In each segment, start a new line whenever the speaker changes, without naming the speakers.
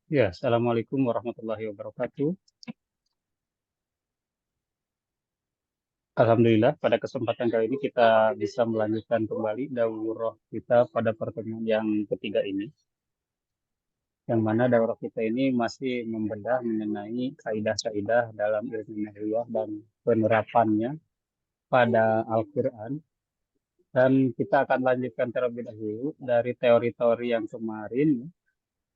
Ya, Assalamualaikum warahmatullahi wabarakatuh. Alhamdulillah, pada kesempatan kali ini kita bisa melanjutkan kembali daurah kita pada pertemuan yang ketiga ini, yang mana daurah kita ini masih membedah mengenai kaidah-kaidah dalam ilmu nahwiyah dan penerapannya pada Al-Quran. Dan kita akan lanjutkan terlebih dahulu dari teori-teori yang kemarin,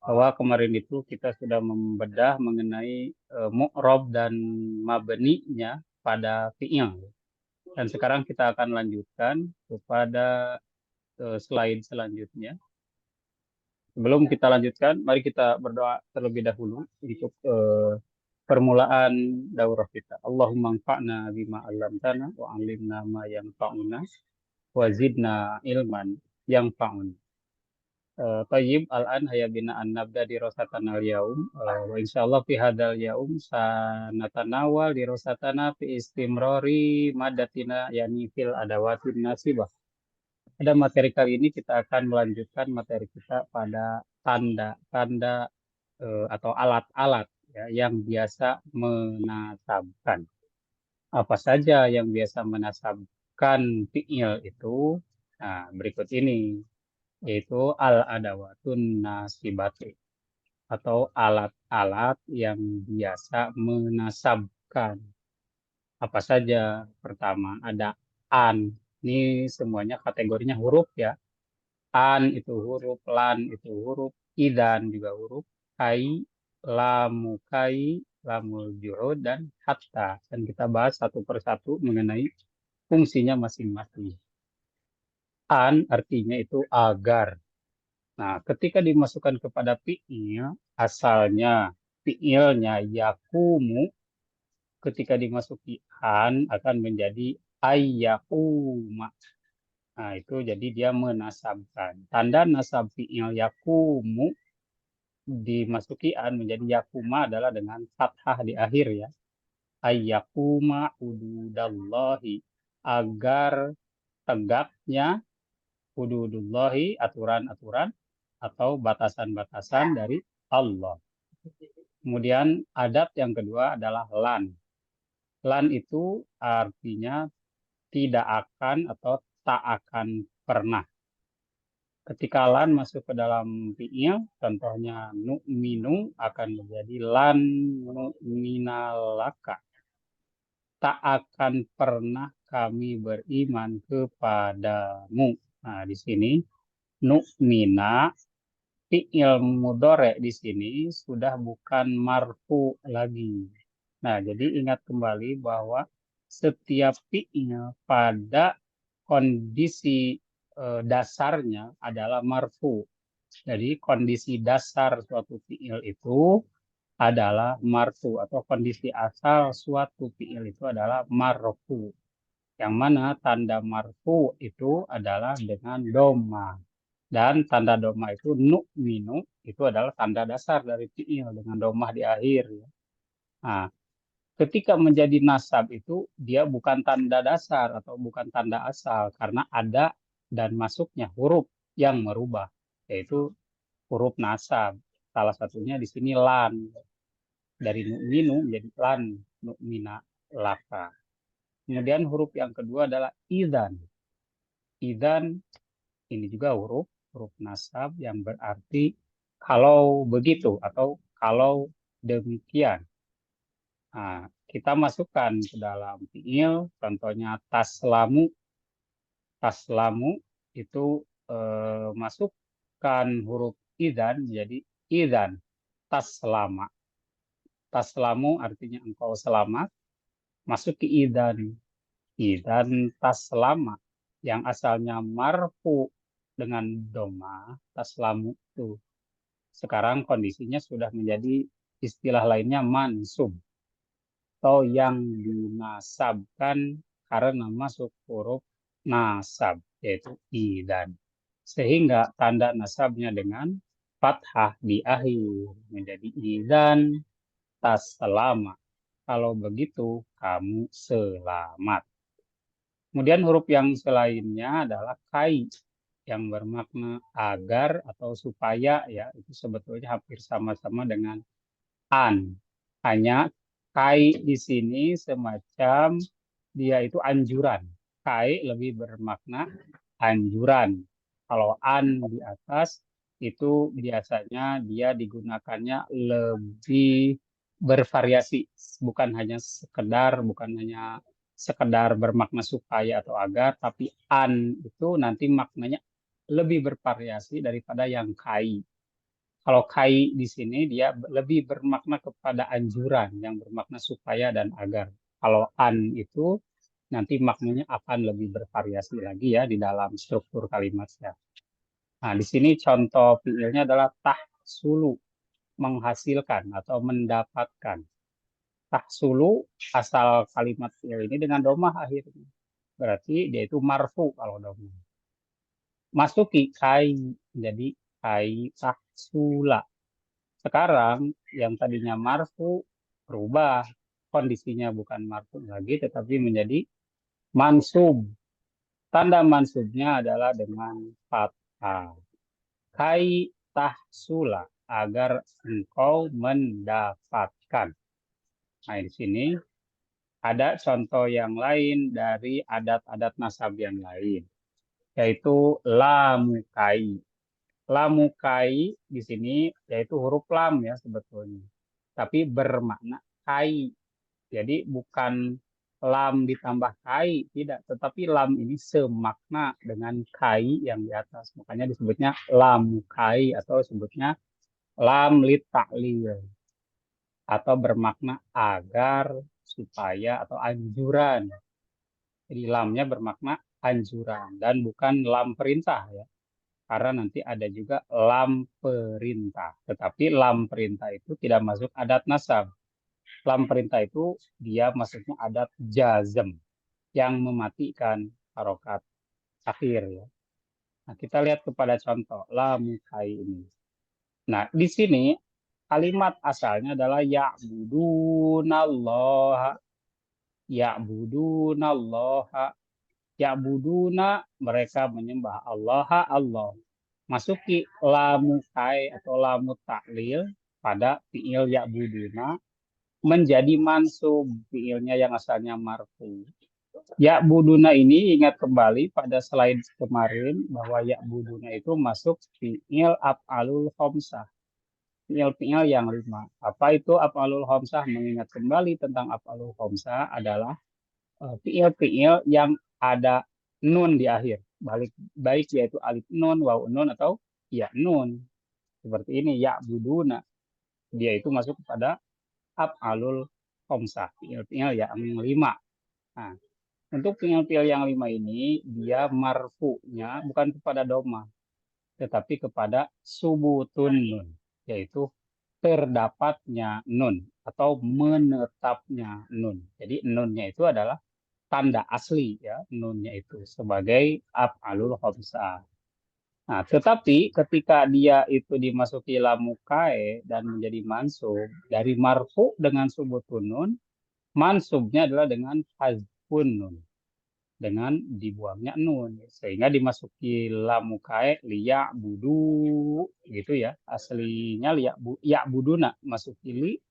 bahwa kemarin itu kita sudah membedah mengenai mu'rob dan mabninya pada fi'il. Dan sekarang kita akan lanjutkan kepada slide selanjutnya. Sebelum kita lanjutkan, mari kita berdoa terlebih dahulu untuk permulaan daurah kita. Allahumma anfa'na bima 'allamtana wa 'allimna ma yanfa'una wa zidna ilman yanfa'una. Tayyib al-an haya bina an nabda di rosatan al-yaum wa insyaallah fi hadal yaum sanatanawal di rosatana fi istimrori madatina yani fil adawatin nasibah. Pada materi kali ini kita akan melanjutkan materi kita pada tanda-tanda atau alat-alat ya, yang biasa menasabkan. Apa saja yang biasa menasabkan fi'il itu? Nah, berikut ini yaitu al-adawatun nasibatu atau alat-alat yang biasa menasabkan. Apa saja? Pertama ada an. Ini semuanya kategorinya huruf ya. An itu huruf, lan itu huruf, idan juga huruf, kai, lamu kai, lamul juhud, dan hatta. Dan kita bahas satu persatu mengenai fungsinya masing-masing. An artinya itu agar. Nah, ketika dimasukkan kepada fi'il, asalnya fi'ilnya yakumu, ketika dimasuki an akan menjadi ayyakuma. Nah, itu jadi dia menasabkan. Tanda nasab fi'il yakumu dimasuki an menjadi yakuma adalah dengan fathah di akhir ya. Ayyakuma hududallahi. Agar tegaknya hududullahi, aturan-aturan atau batasan-batasan dari Allah. Kemudian adat yang kedua adalah lan. Lan itu artinya tidak akan atau tak akan pernah. Ketika lan masuk ke dalam fi'il, contohnya nu'minu akan menjadi lan nu'minalaka. Tak akan pernah kami beriman kepadamu. Nah, di sini nu'mina fi'il mudhari di sini sudah bukan marfu lagi. Nah, jadi ingat kembali bahwa setiap fi'il pada kondisi dasarnya adalah marfu. Jadi kondisi dasar suatu fi'il itu adalah marfu atau kondisi asal suatu fi'il itu adalah marfu. Yang mana tanda marfu itu adalah dengan doma. Dan tanda doma itu nu'minu itu adalah tanda dasar dari fi'il dengan domah di akhir. Nah, ketika menjadi nasab itu dia bukan tanda dasar atau bukan tanda asal karena ada dan masuknya huruf yang merubah, yaitu huruf nasab. Salah satunya di sini lan, dari nu'minu menjadi lan, nu'mina laka. Kemudian huruf yang kedua adalah idzan. Idzan ini juga huruf nasab yang berarti kalau begitu atau kalau demikian. Nah, kita masukkan ke dalam fiil, contohnya taslamu. Taslamu itu masukkan huruf idzan jadi idzan taslama. Taslamu artinya engkau selamat, masuk ke idzan. Idzan taslama yang asalnya marfu dengan doma, taslamu itu sekarang kondisinya sudah menjadi istilah lainnya mansub atau yang dinasabkan karena masuk huruf nasab yaitu idan. Sehingga tanda nasabnya dengan fathah di akhir menjadi idan taslama. Kalau begitu kamu selamat. Kemudian huruf yang selainnya adalah kai. yang bermakna agar atau supaya ya itu sebetulnya hampir sama-sama dengan an. Hanya kai di sini semacam dia itu anjuran. Kai lebih bermakna anjuran. Kalau an di atas itu biasanya dia digunakannya lebih bervariasi, bukan hanya sekedar bermakna supaya atau agar, tapi an itu nanti maknanya lebih bervariasi daripada yang kai. Kalau kai di sini dia lebih bermakna kepada anjuran yang bermakna supaya dan agar. Kalau an itu nanti maknanya akan lebih bervariasi lagi ya di dalam struktur kalimatnya. Nah, di sini contoh fiilnya adalah tahsulu, menghasilkan atau mendapatkan. Tahsulu asal kalimat fiil ini dengan domah akhirnya. Berarti dia itu marfu kalau domah. Masuki kai, jadi kai tahsula. Sekarang yang tadinya marfu berubah, kondisinya bukan marfu lagi tetapi menjadi mansub. Tanda mansubnya adalah dengan fathah. Kai tahsula, agar engkau mendapatkan. Nah, di sini ada contoh yang lain dari adat-adat nasab yang lain, yaitu lamukai. Lamukai di sini yaitu huruf lam ya sebetulnya, tapi bermakna kai. Jadi bukan lam ditambah kai, tidak, tetapi lam ini semakna dengan kai yang di atas. Makanya disebutnya lam kai atau sebutnya lam lit ta'lil atau bermakna agar, supaya atau anjuran. Jadi lamnya bermakna anjuran dan bukan lam perintah ya. Karena nanti ada juga lam perintah. Tetapi lam perintah itu tidak masuk adat nasab. Lam perintah itu dia masuknya adat jazm yang mematikan harokat akhir ya. Nah, kita lihat kepada contoh lamukai ini. Nah, di sini kalimat asalnya adalah ya'budunallaha, ya'budunallaha, ya'buduna, mereka menyembah Allah, Allah. Masuki lamukai atau lamu taklil pada fiil ya'buduna menjadi mansub, fiilnya yang asalnya marfu. Ya buduna ini ingat kembali pada slide kemarin bahwa ya buduna itu masuk fiil af'alul khamsah. Fiil-fiil yang 5. Apa itu af'alul khamsah? Mengingat kembali tentang af'alul khamsah adalah fiil-fiil yang ada nun di akhir. Baik yaitu alif nun, waw nun atau ya nun. Seperti ini ya buduna. Dia itu masuk kepada af'alul khamsah. Fiil-fiil yang 5. Nah, untuk fiil-fiil yang 5 ini, dia marfu'nya bukan kepada doma, tetapi kepada subutun nun, yaitu terdapatnya nun atau menetapnya nun. Jadi nunnya itu adalah tanda asli ya, nunnya itu sebagai af'alul khamsah. Nah, tetapi ketika dia itu dimasuki lamukae dan menjadi mansub, dari marfu dengan subutun nun, mansubnya adalah dengan hazfun nun, dengan dibuangnya nun sehingga dimasuki lamukae liya budu gitu ya, aslinya ya buduna, masuki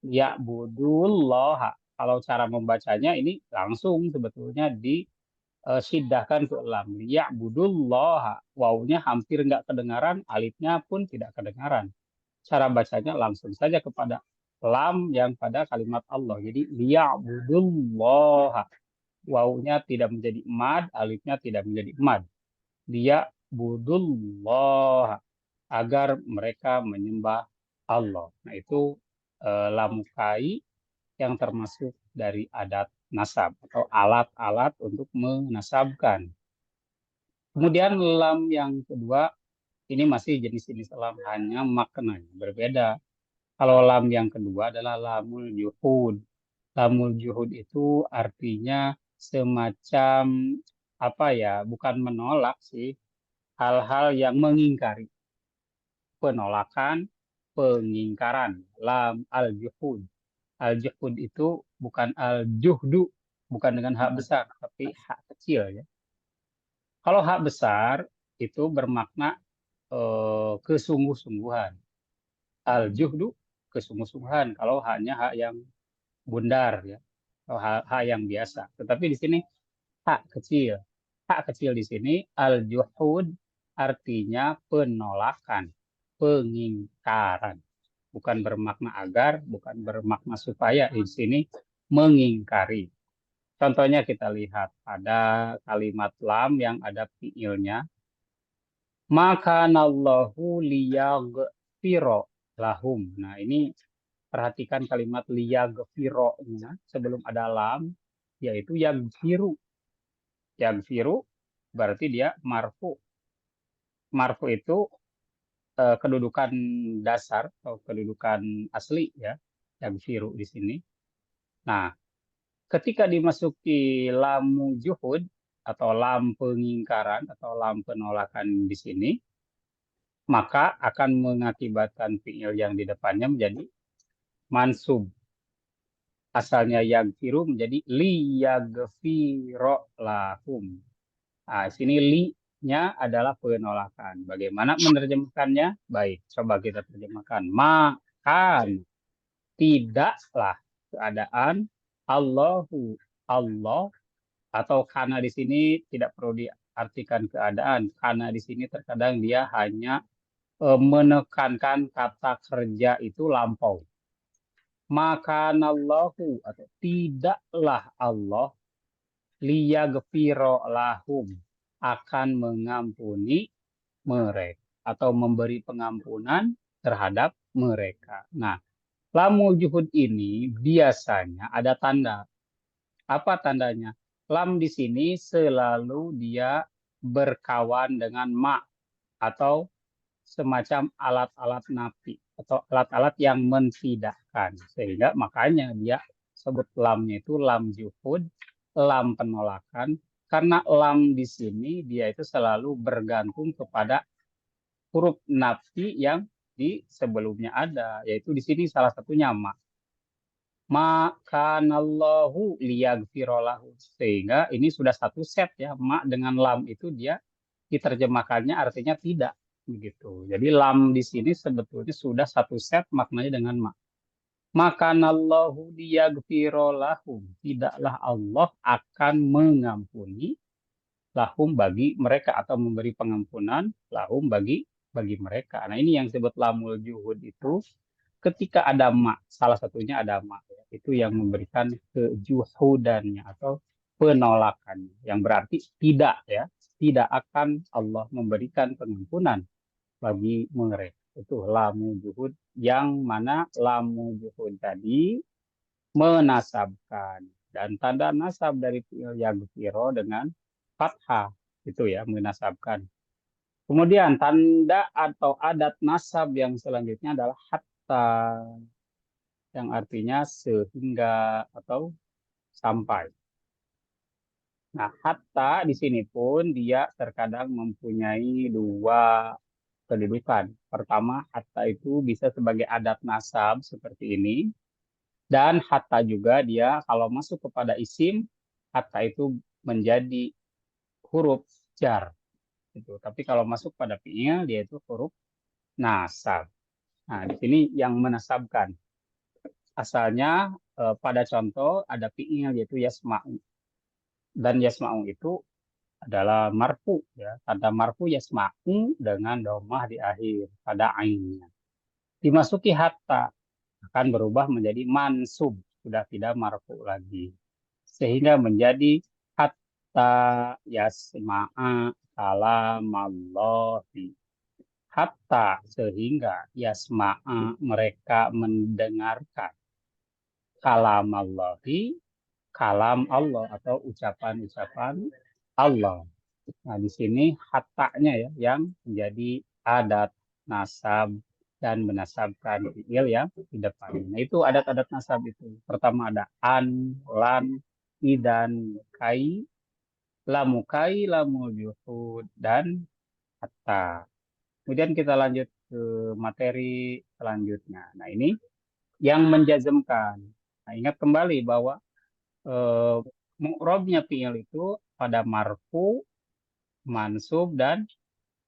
ya budullah. Kalau cara membacanya ini langsung sebetulnya disidahkan ke lam ya budullah, wawunya hampir nggak kedengaran, alifnya pun tidak kedengaran. Cara bacanya langsung saja kepada lam yang pada kalimat Allah, jadi liya budullah, wawunya tidak menjadi mad, alifnya tidak menjadi mad. Dia budullah, agar mereka menyembah Allah. Nah, itu lamukai yang termasuk dari adat nasab atau alat-alat untuk menasabkan. Kemudian lam yang kedua ini masih jenis-jenis lam, hanya maknanya berbeda. Kalau lam yang kedua adalah lamul juhud. Lamul juhud itu artinya semacam apa ya, bukan menolak sih, hal-hal yang mengingkari, penolakan, pengingkaran. Lam al-juhud. Al-juhud itu bukan al-juhdu, bukan dengan hak besar, tapi hak kecil ya. Kalau hak besar itu bermakna kesungguh-sungguhan. Al-juhdu kesungguh-sungguhan kalau hanya hak yang bundar ya, atau hak yang biasa. Tetapi di sini hak kecil. Hak kecil di sini al-juhud artinya penolakan, pengingkaran. Bukan bermakna agar, bukan bermakna supaya. Di sini mengingkari. Contohnya kita lihat ada kalimat lam yang ada fiilnya. Maka nallahu liyaghfiro lahum. Nah, ini perhatikan kalimat liyaghfiro-nya sebelum ada lam, yaitu yaghfiru. Yaghfiru berarti dia marfu. Marfu itu kedudukan dasar atau kedudukan asli ya, yaghfiru di sini. Nah, ketika dimasuki lam juhud atau lam pengingkaran atau lam penolakan di sini, maka akan mengakibatkan fiil yang di depannya menjadi mansub. Asalnya yaghfiru menjadi liyaghfiro lahum. Nah, sini li-nya adalah penolakan. Bagaimana menerjemahkannya? Baik, coba kita terjemahkan. Maka tidaklah keadaan Allahu Allah, atau karena di sini tidak perlu diartikan keadaan. Karena di sini terkadang dia hanya menekankan kata kerja itu lampau. Maka Allahu atau tidaklah Allah liyaghfiro lahum akan mengampuni mereka atau memberi pengampunan terhadap mereka. Nah, lamul juhud ini biasanya ada tanda. Apa tandanya? Lam di sini selalu dia berkawan dengan ma atau semacam alat-alat nafi atau alat-alat yang mentidakkan. Sehingga makanya dia sebut lamnya itu lam juhud, lam penolakan. Karena lam di sini dia itu selalu bergantung kepada huruf nafi yang di sebelumnya ada, yaitu di sini salah satunya ma. Maka nallahu liyaghfirolahu. Sehingga ini sudah satu set ya, ma dengan lam itu dia diterjemahkannya artinya tidak begitu. Jadi lam di sini sebetulnya sudah satu set maknanya dengan ma. Maka nallahu liyaghfirolahum. Tidaklah Allah akan mengampuni lahum bagi mereka atau memberi pengampunan lahum bagi mereka. Nah, ini yang disebut lamul juhud itu ketika ada ma, salah satunya ada ma, ya, itu yang memberikan kejuhudannya atau penolakannya, yang berarti tidak ya, tidak akan Allah memberikan pengampunan bagi mereka. Itu lamu juhud, yang mana lamu juhud tadi menasabkan, dan tanda nasab dari fi'il yaghfiro dengan fathah itu ya, menasabkan. Kemudian tanda atau adat nasab yang selanjutnya adalah hatta, yang artinya sehingga atau sampai. Nah, hatta di sini pun dia terkadang mempunyai dua kedudukan. Pertama, hatta itu bisa sebagai adat nasab seperti ini. Dan hatta juga dia kalau masuk kepada isim, hatta itu menjadi huruf jar. Gitu. Tapi kalau masuk pada fi'il, dia itu huruf nasab. Nah, di sini yang menasabkan. Asalnya pada contoh ada fi'il yaitu yasma'u. Dan yasma'u itu adalah marfu ya. Tanda marfu yasma'u dengan domah di akhir pada ainnya. Dimasuki hatta akan berubah menjadi mansub, sudah tidak marfu lagi. Sehingga menjadi hatta yasma'a kalamallahi. Hatta sehingga yasma'a mereka mendengarkan kalamallahi, kalam Allah atau ucapan-ucapan Allah. Nah, di sini hattanya ya yang menjadi adat nasab dan menasabkan fi'il yang di depannya. Nah, itu adat-adat nasab itu. Pertama ada an, lan, idan, kai, lamukai, lamul juhud, dan hatta. Kemudian kita lanjut ke materi selanjutnya. Nah, ini yang menjazmkan. Nah, ingat kembali bahwa mu'rabnya fi'il itu pada marfu, mansub, dan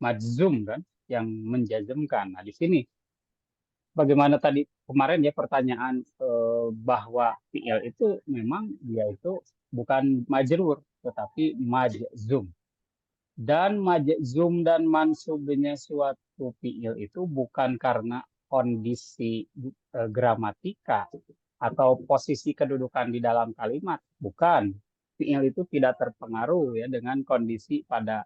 majzum kan, yang menjazmkan. Nah, di sini bagaimana tadi kemarin ya pertanyaan bahwa fi'il itu memang dia itu bukan majrur tetapi majzum. Dan majzum dan mansubnya suatu fi'il itu bukan karena kondisi gramatika atau posisi kedudukan di dalam kalimat, bukan. Fi'il itu tidak terpengaruh ya dengan kondisi pada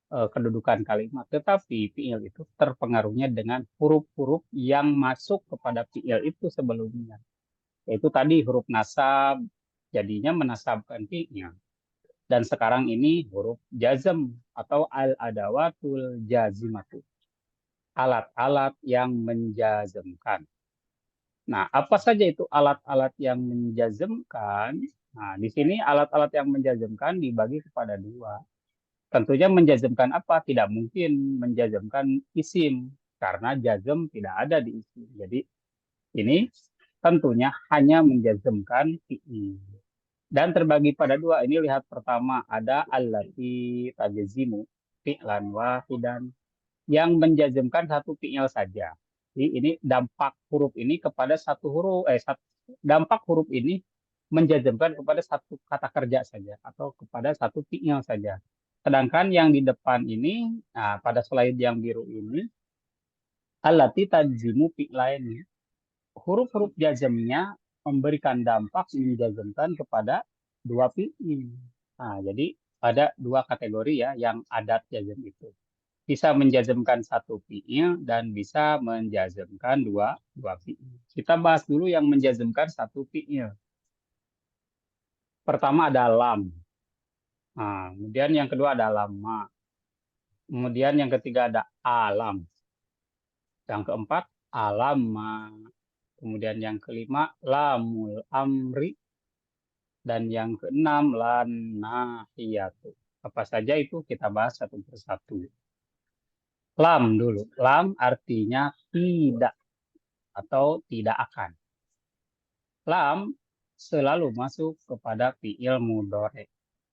kedudukan kalimat, tetapi fi'il itu terpengaruhnya dengan huruf-huruf yang masuk kepada fi'il itu sebelumnya. Yaitu tadi huruf nasab, jadinya menasabkan fi'il. Dan sekarang ini huruf jazm atau al-adawatul jazimatu. Alat-alat yang menjazmkan. Nah, apa saja itu alat-alat yang menjazmkan? Nah, di sini alat-alat yang menjazmkan dibagi kepada dua. Tentunya menjazmkan apa? Tidak mungkin menjazmkan isim karena jazm tidak ada di isim. Jadi ini tentunya hanya menjazmkan fi'il. Dan terbagi pada dua. Ini lihat pertama ada allati tajzimu fi'lan wahidan yang menjazmkan satu fi'il saja. Jadi ini dampak huruf ini kepada satu huruf dampak huruf ini menjazmkan kepada satu kata kerja saja atau kepada satu fi'il saja. Sedangkan yang di depan ini, nah, pada slide yang biru ini, allati tajzimu fi'lain. Huruf-huruf jazmnya memberikan dampak menjazmkan kepada dua fi'il. Nah, jadi ada dua kategori ya yang adat jazm itu. Bisa menjazmkan satu fi'il dan bisa menjazmkan dua fi'il. Kita bahas dulu yang menjazmkan satu fi'il. Pertama ada lam. Nah, kemudian yang kedua ada lama. Kemudian yang ketiga ada alam. Yang keempat alama. Kemudian yang kelima lamul amri. Dan yang keenam lan nahiyatu. Apa saja itu kita bahas satu persatu. Lam dulu. Lam artinya tidak atau tidak akan. Lam selalu masuk kepada fi'il mudhari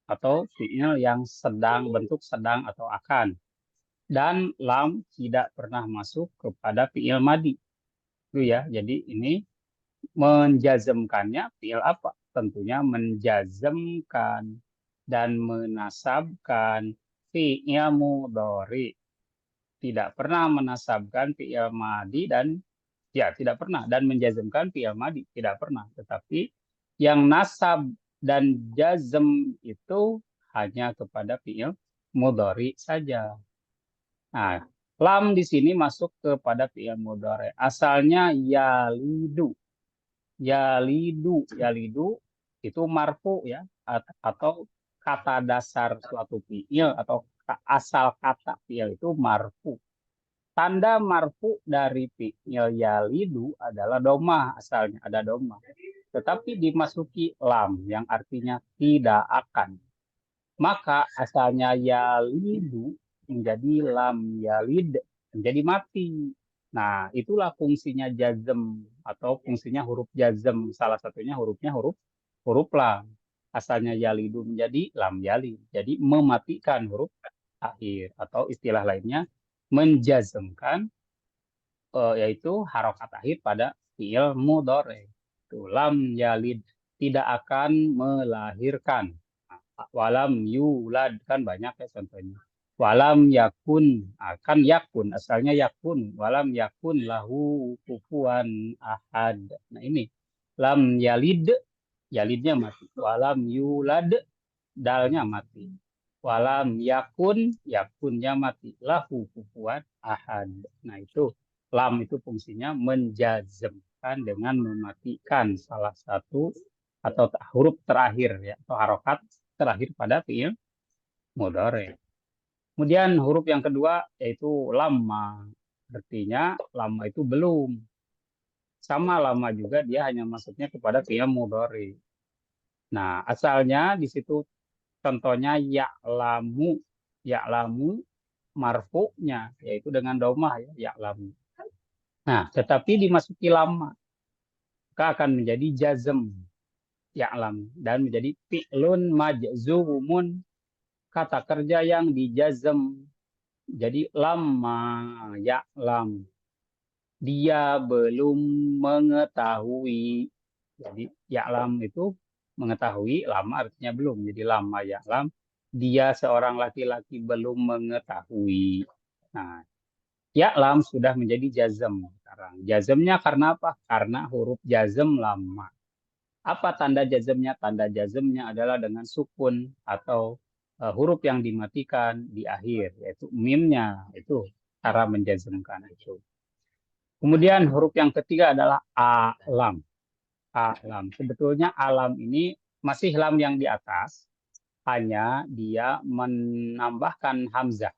atau fi'il yang sedang, bentuk sedang atau akan. Dan lam tidak pernah masuk kepada fi'il madi. Itu ya. Jadi ini menjazmkannya fi'il apa? Tentunya menjazmkan dan menasabkan fi'il mudhari. Tidak pernah menasabkan fi'il madi dan ya tidak pernah dan menjazmkan fi'il madi tidak pernah. Tetapi yang nasab dan jazm itu hanya kepada fi'il mudhari saja. Nah, lam di sini masuk kepada fi'il mudhari. Asalnya yalidu. Yalidu itu marfu ya atau kata dasar suatu fiil atau asal kata fiil itu marfu. Tanda marfu dari fiil yalidu adalah domah asalnya ada domah. Tetapi dimasuki lam yang artinya tidak akan. Maka asalnya yalidu menjadi lam yalid menjadi mati. Nah, itulah fungsinya jazm atau fungsinya huruf jazm. Salah satunya hurufnya huruf lam. Asalnya yalidu menjadi lam yalid. Jadi mematikan huruf akhir atau istilah lainnya menjazmkan yaitu harokat akhir pada fiil mudhari. Lam yalid tidak akan melahirkan. Walam yulad kan banyak ya contohnya. Walam yakun akan yakun asalnya yakun. Walam yakun lahu kufuwan ahad. Nah ini lam yalid yalidnya mati. Walam yulad dalnya mati. Walam yakun yakunnya mati. Lahu kufuwan ahad. Nah itu lam itu fungsinya menjazmkan dengan mematikan salah satu atau huruf terakhir ya atau harokat terakhir pada fiil mudhari. Kemudian huruf yang kedua yaitu lama. Artinya lama itu belum. Sama lama juga dia hanya masuknya kepada fiil mudhari. Nah, asalnya di situ contohnya ya'lamu. Ya'lamu marfu'nya yaitu dengan domah ya ya'lamu. Nah, tetapi dimasuki lama maka akan menjadi jazm ya'lam dan menjadi fi'lun majzumun kata kerja yang dijazm Jadi lama ya'lam. Dia belum mengetahui. Jadi ya'lam itu mengetahui, lama artinya belum. Jadi lama ya'lam. Dia seorang laki-laki belum mengetahui. Nah, ya'lam sudah menjadi jazm sekarang. Jazmnya karena apa? Karena huruf jazm lama. Apa tanda jazmnya? Tanda jazmnya adalah dengan sukun atau huruf yang dimatikan di akhir, yaitu mimnya. Itu cara menjazmkan itu. Kemudian huruf yang ketiga adalah alam. Alam. Sebetulnya alam ini masih lam yang di atas, hanya dia menambahkan hamzah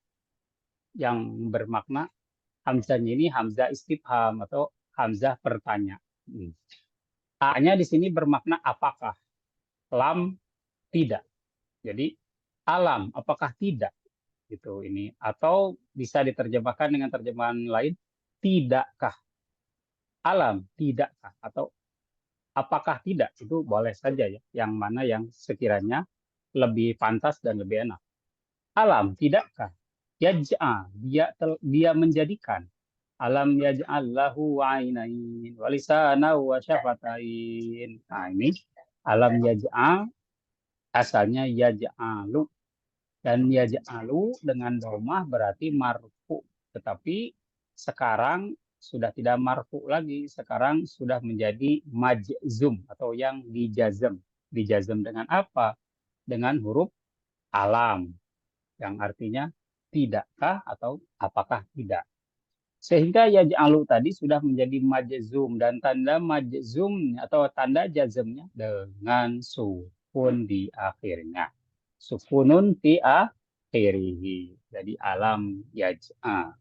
yang bermakna hamzahnya ini hamzah istifham atau hamzah pertanyaan. A-nya di sini bermakna apakah, lam tidak. Jadi alam apakah tidak gitu ini, atau bisa diterjemahkan dengan terjemahan lain, tidakkah, alam tidakkah, atau apakah tidak, itu boleh saja ya, yang mana yang sekiranya lebih pantas dan lebih enak. Alam tidakkah, yaj'al, dia menjadikan, alam yaj'al lahu ainain wa lisana wa syafatain. Nah ini alam yaj'al asalnya yaj'alu, dan yaj'alu dengan domah berarti marfu, tetapi sekarang sudah tidak marfu lagi, sekarang sudah menjadi majzum atau yang dijazm. Dijazm dengan apa? Dengan huruf alam yang artinya tidakkah atau apakah tidak. Sehingga yaj'alu tadi sudah menjadi majzum, dan tanda majzum atau tanda jazmnya dengan sukun di akhirnya. Sukunun fi akhirihi. Jadi alam yaj'a.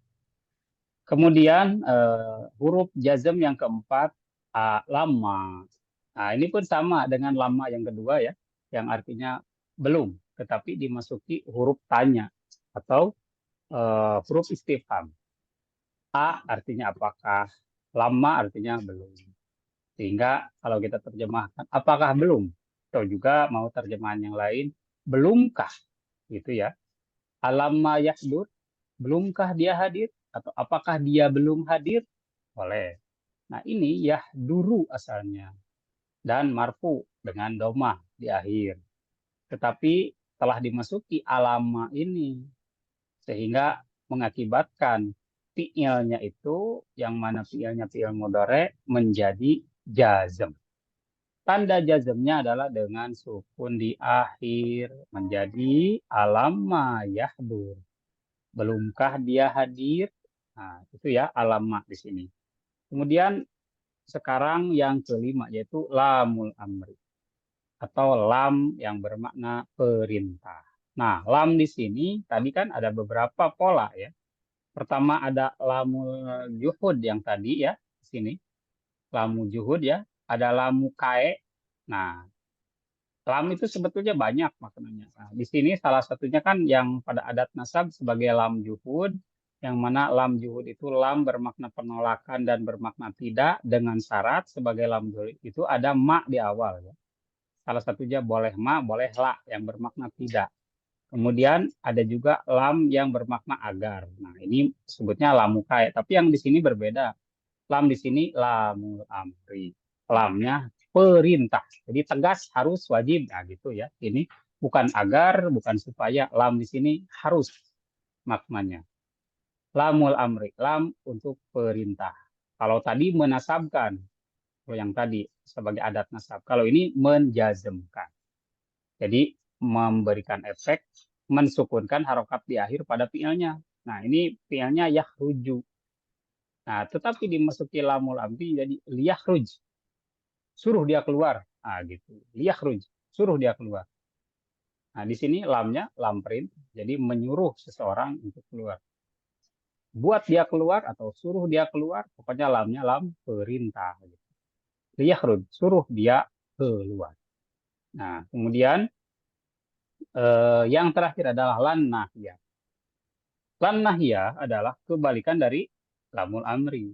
Kemudian huruf jazm yang keempat lama. Nah, ini pun sama dengan lama yang kedua ya, yang artinya belum, tetapi dimasuki huruf tanya atau huruf istifham. A artinya apakah, lama artinya belum. Sehingga kalau kita terjemahkan apakah belum, atau juga mau terjemahan yang lain, belumkah, gitu ya. Alamma yahdur, belumkah dia hadir, atau apakah dia belum hadir, boleh. Nah ini yahduru asalnya, dan marfu dengan domah di akhir. Tetapi telah dimasuki alama ini, sehingga mengakibatkan fiilnya itu, yang mana fiilnya fiil mudhari, menjadi jazm. Tanda jazmnya adalah dengan sukun di akhir, menjadi alamma yahdur. Belumkah dia hadir? Nah, itu ya alamma di sini. Kemudian sekarang yang kelima yaitu lamul amri atau lam yang bermakna perintah. Nah, lam di sini tadi kan ada beberapa pola ya. Pertama ada lamul juhud yang tadi ya, di sini. Lamu juhud ya, ada lamu kae. Nah, lam itu sebetulnya banyak maknanya. Nah, di sini salah satunya kan yang pada adat nasab sebagai lam juhud, yang mana lam juhud itu lam bermakna penolakan dan bermakna tidak, dengan syarat sebagai lam juhud itu ada ma di awal ya. Salah satunya boleh ma, boleh la yang bermakna tidak. Kemudian ada juga lam yang bermakna agar. Nah, ini sebutnya lamukai, tapi yang di sini berbeda. Lam di sini lamul amri. Lamnya perintah. Jadi tegas, harus, wajib. Nah, gitu ya. Ini bukan agar, bukan supaya. Lam di sini harus maknanya. Lamul amri. Lam untuk perintah. Kalau tadi menasabkan, kalau yang tadi sebagai adat nasab. Kalau ini menjazmkan. Jadi memberikan efek mensukunkan harokat di akhir pada fiilnya. Nah, ini fiilnya yahruju. Nah, tetapi dimasuki lamul amri jadi liyahruj. Suruh dia keluar. Nah, gitu. Liyahruj. Suruh dia keluar. Nah, di sini lamnya lam perintah. Jadi menyuruh seseorang untuk keluar. Buat dia keluar atau suruh dia keluar, pokoknya lamnya lam perintah. Gitu. Liyahruj. Suruh dia keluar. Nah, kemudian yang terakhir adalah lan nahiyah. Lan nahiyah adalah kebalikan dari lamul amri.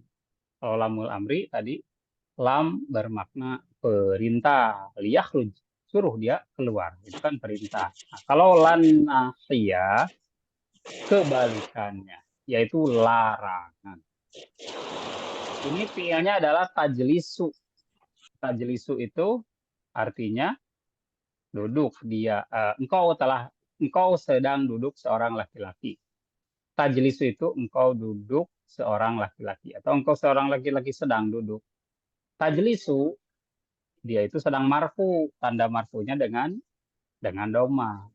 Kalau lamul amri tadi lam bermakna perintah, liyakhruj, suruh dia keluar. Itu kan perintah. Nah, kalau lan nahiyah kebalikannya, yaitu larangan. Ini fiilnya adalah tajlisu. Tajlisu itu artinya duduk. Engkau sedang duduk seorang laki-laki. Tajlisu itu engkau duduk seorang laki-laki atau engkau seorang laki-laki sedang duduk. Tajlisu dia itu sedang marfu, tanda marfunya dengan doma.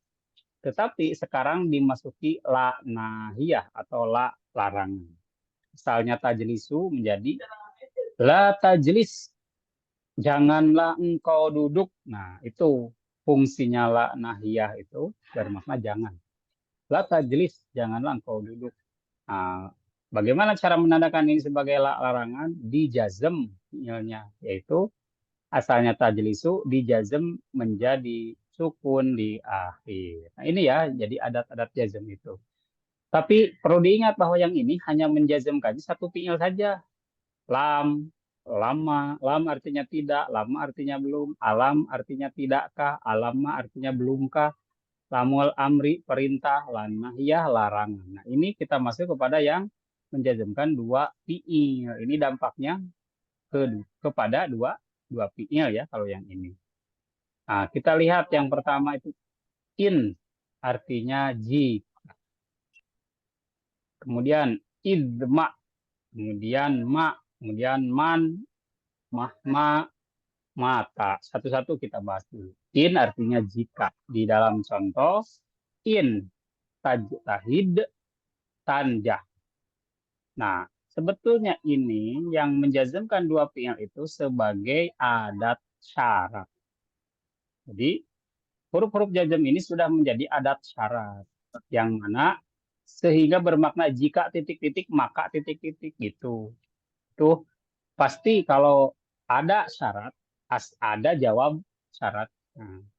Tetapi sekarang dimasuki la nahiyah atau la larangan. Misalnya tajlisu menjadi la tajlis, janganlah engkau duduk. Nah, itu fungsinya la nahiyah itu bermakna jangan. La tajlis, janganlah engkau duduk. Nah, bagaimana cara menandakan ini sebagai larangan? Dijazm fiilnya, yaitu asalnya tajlisu dijazm menjadi sukun di akhir. Nah, ini ya, jadi adat-adat jazm itu. Tapi perlu diingat bahwa yang ini hanya menjazmkan satu fiil saja. Lam, lama, lam artinya tidak, lama artinya belum, alam artinya tidakkah, alama artinya belumkah, lamul amri perintah, lan nahyah larangan. Nah, ini kita masuk kepada yang menjazmkan dua fiil. Ini dampaknya kepada dua fiil ya kalau yang ini. Nah, kita lihat yang pertama itu in artinya jika. Kemudian idma, kemudian ma, kemudian man, mahma, mata. Satu-satu kita bahas dulu. In artinya jika. Di dalam contoh in tajtahid tanjah. Nah, sebetulnya ini yang menjazmkan dua fiil itu sebagai adat syarat. Jadi huruf-huruf jazm ini sudah menjadi adat syarat yang mana sehingga bermakna jika titik-titik maka titik-titik gitu. Tuh pasti kalau ada syarat ada jawab syarat.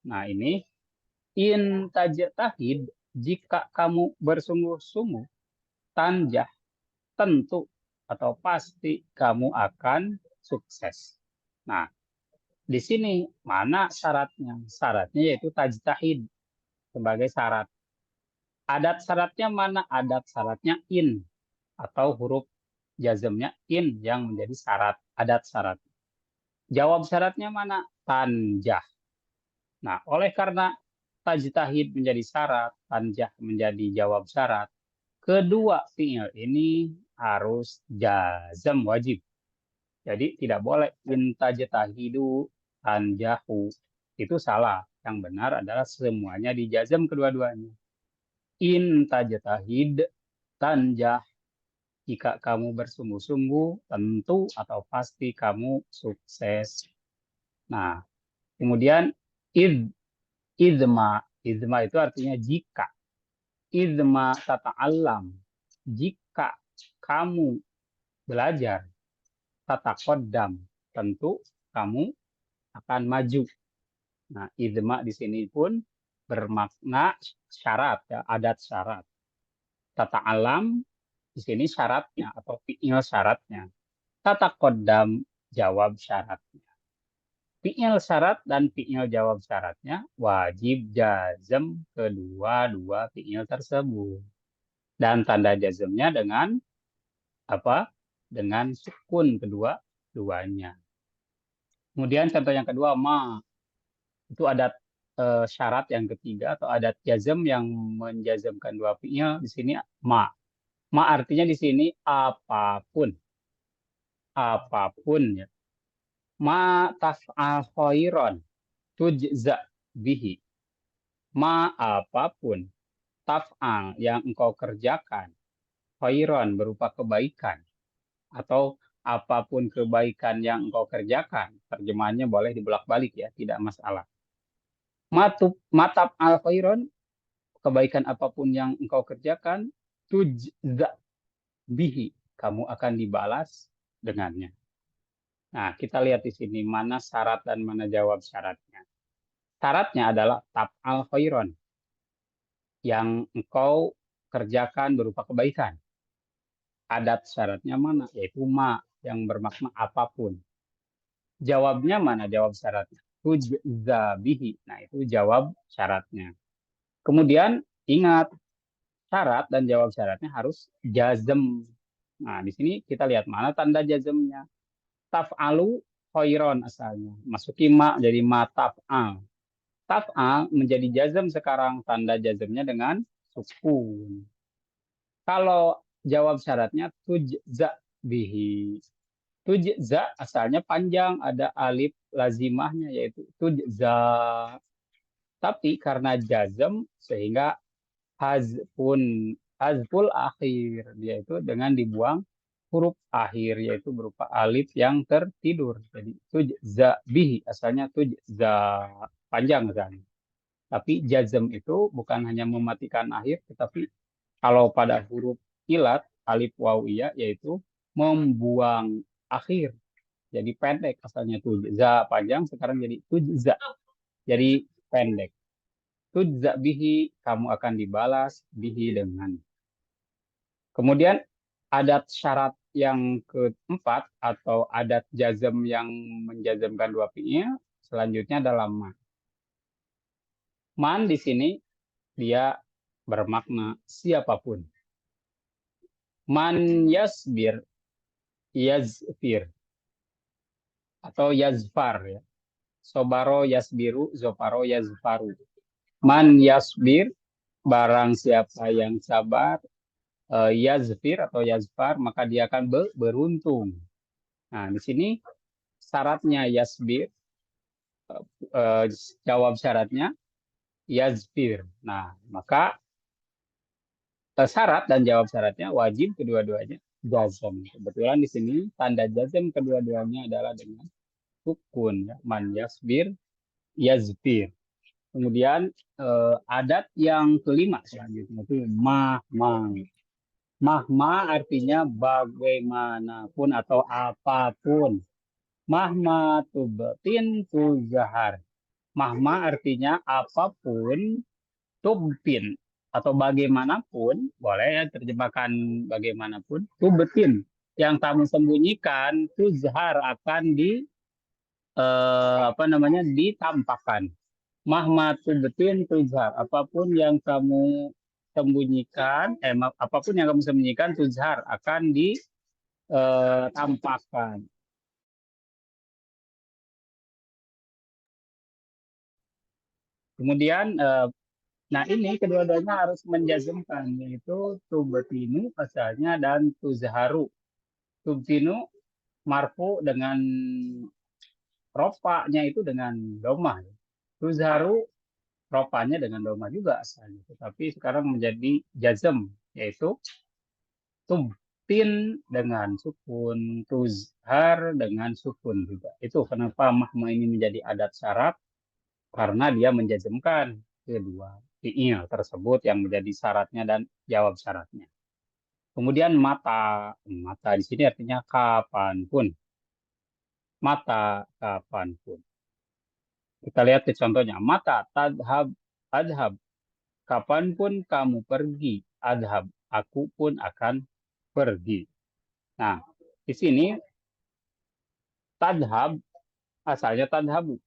Nah ini in tajtahid, jika kamu bersungguh-sungguh, tanjah, tentu atau pasti kamu akan sukses. Nah, di sini mana syaratnya? Syaratnya yaitu tajtahid sebagai syarat. Adat syaratnya mana? Adat syaratnya in atau huruf jazmnya in yang menjadi syarat, adat syarat. Jawab syaratnya mana? Tanjah. Nah, oleh karena tajtahid menjadi syarat, tanjah menjadi jawab syarat, kedua fiil ini harus jazm wajib. Jadi tidak boleh in tajtahidu tanjahu. Itu salah. Yang benar adalah semuanya dijazm kedua-duanya. In tajtahid tanjah, jika kamu bersungguh-sungguh, tentu atau pasti kamu sukses. Nah, kemudian idma. Idma itu artinya jika. Idma tata'allam. Jika kamu belajar, tataqaddam. Tentu kamu akan maju. Nah, idma di sini pun bermakna syarat, ya, adat syarat. Tata'allam di sini syaratnya atau fi'il syaratnya. Tataqaddam jawab syaratnya. Fi'il syarat dan fi'il jawab syaratnya wajib jazm kedua-dua fi'il tersebut. Dan tanda jazmnya dengan apa? Dengan sukun kedua-duanya. Kemudian contoh yang kedua, ma. Itu adat syarat yang ketiga atau adat jazm yang menjazmkan dua fi'il di sini ma. Ma artinya di sini apapun. Apapun ya. Ma taf'al khairan tujza bihi. Ma apapun taf'al yang engkau kerjakan khairan berupa kebaikan atau apapun kebaikan yang engkau kerjakan. Terjemahannya boleh dibolak-balik ya, tidak masalah. Matap al khairan, kebaikan apapun yang engkau kerjakan, tujza bihi, kamu akan dibalas dengannya. Nah, kita lihat di sini mana syarat dan mana jawab syaratnya. Syaratnya adalah taf'al khairan, yang engkau kerjakan berupa kebaikan. Adat syaratnya mana? Yaitu ma, yang bermakna apapun. Jawabnya mana jawab syaratnya? Tujza bihi. Nah, itu jawab syaratnya. Kemudian ingat, syarat dan jawab syaratnya harus jazm. Nah, di sini kita lihat mana tanda jazmnya. Taf'alu khairon asalnya. Masuki ma jadi ma taf'al. Taf'al menjadi jazm sekarang, tanda jazmnya dengan sukun. Kalau jawab syaratnya tujza bihi. Tujza asalnya panjang, ada alif lazimahnya yaitu tujza. Tapi karena jazm sehingga hazful akhir, yaitu dengan dibuang huruf akhir yaitu berupa alif yang tertidur. Jadi tujza bihi asalnya tujza, panjang kan. Tapi jazm itu bukan hanya mematikan akhir, tetapi kalau pada huruf ilat alif waw iya yaitu membuang akhir. Jadi pendek asalnya tujza panjang, sekarang jadi tujza. Jadi pendek. Tujza bihi, kamu akan dibalas bihi dengan. Kemudian adat syarat yang keempat atau adat jazm yang menjazmkan dua fi'il selanjutnya adalah man. Man di sini dia bermakna siapapun. Man yasbir, yazfir atau yazfar ya. Sobaro yasbiru, zoparo yazfaru. Man yasbir, barang siapa yang sabar, yazfir atau yazfar, maka dia akan beruntung. Nah, di sini syaratnya yasbir, jawab syaratnya yazfir. Nah, maka syarat dan jawab syaratnya wajib kedua-duanya jazm. Kebetulan di sini tanda jazm kedua-duanya adalah dengan sukun, ya. Man yasbir, yazfir. Kemudian adat yang kelima selanjutnya itu mahma. Mahma artinya bagaimanapun atau apapun. Mahma tubtin tuzahar. Mahma artinya apapun, tubtin atau bagaimanapun, boleh ya terjemahkan bagaimanapun, tubtin yang kamu sembunyikan tuzhar akan ditampakkan. Mahmatu betin tuzhar, apapun yang kamu sembunyikan, apapun yang kamu sembunyikan tuzhar akan ditampakkan. Kemudian, nah ini kedua-duanya harus menjazmkan, yaitu tubetinu asalnya dan tuzharu. Tubtinu marfu dengan ropanya itu dengan domah. Tuzharu ropanya dengan domah juga asalnya. Tetapi sekarang menjadi jazm, yaitu tubtin dengan sukun, tuzhar dengan sukun juga. Itu kenapa mahma ini menjadi adat syarat, karena dia menjazmkan kedua fi'il tersebut yang menjadi syaratnya dan jawab syaratnya. Kemudian mata. Mata di sini artinya kapanpun. Mata kapanpun. Kita lihat ke contohnya. Mata tadhab adhab. Kapanpun kamu pergi, adhab. Aku pun akan pergi. Nah, di sini tadhab asalnya tadhabu.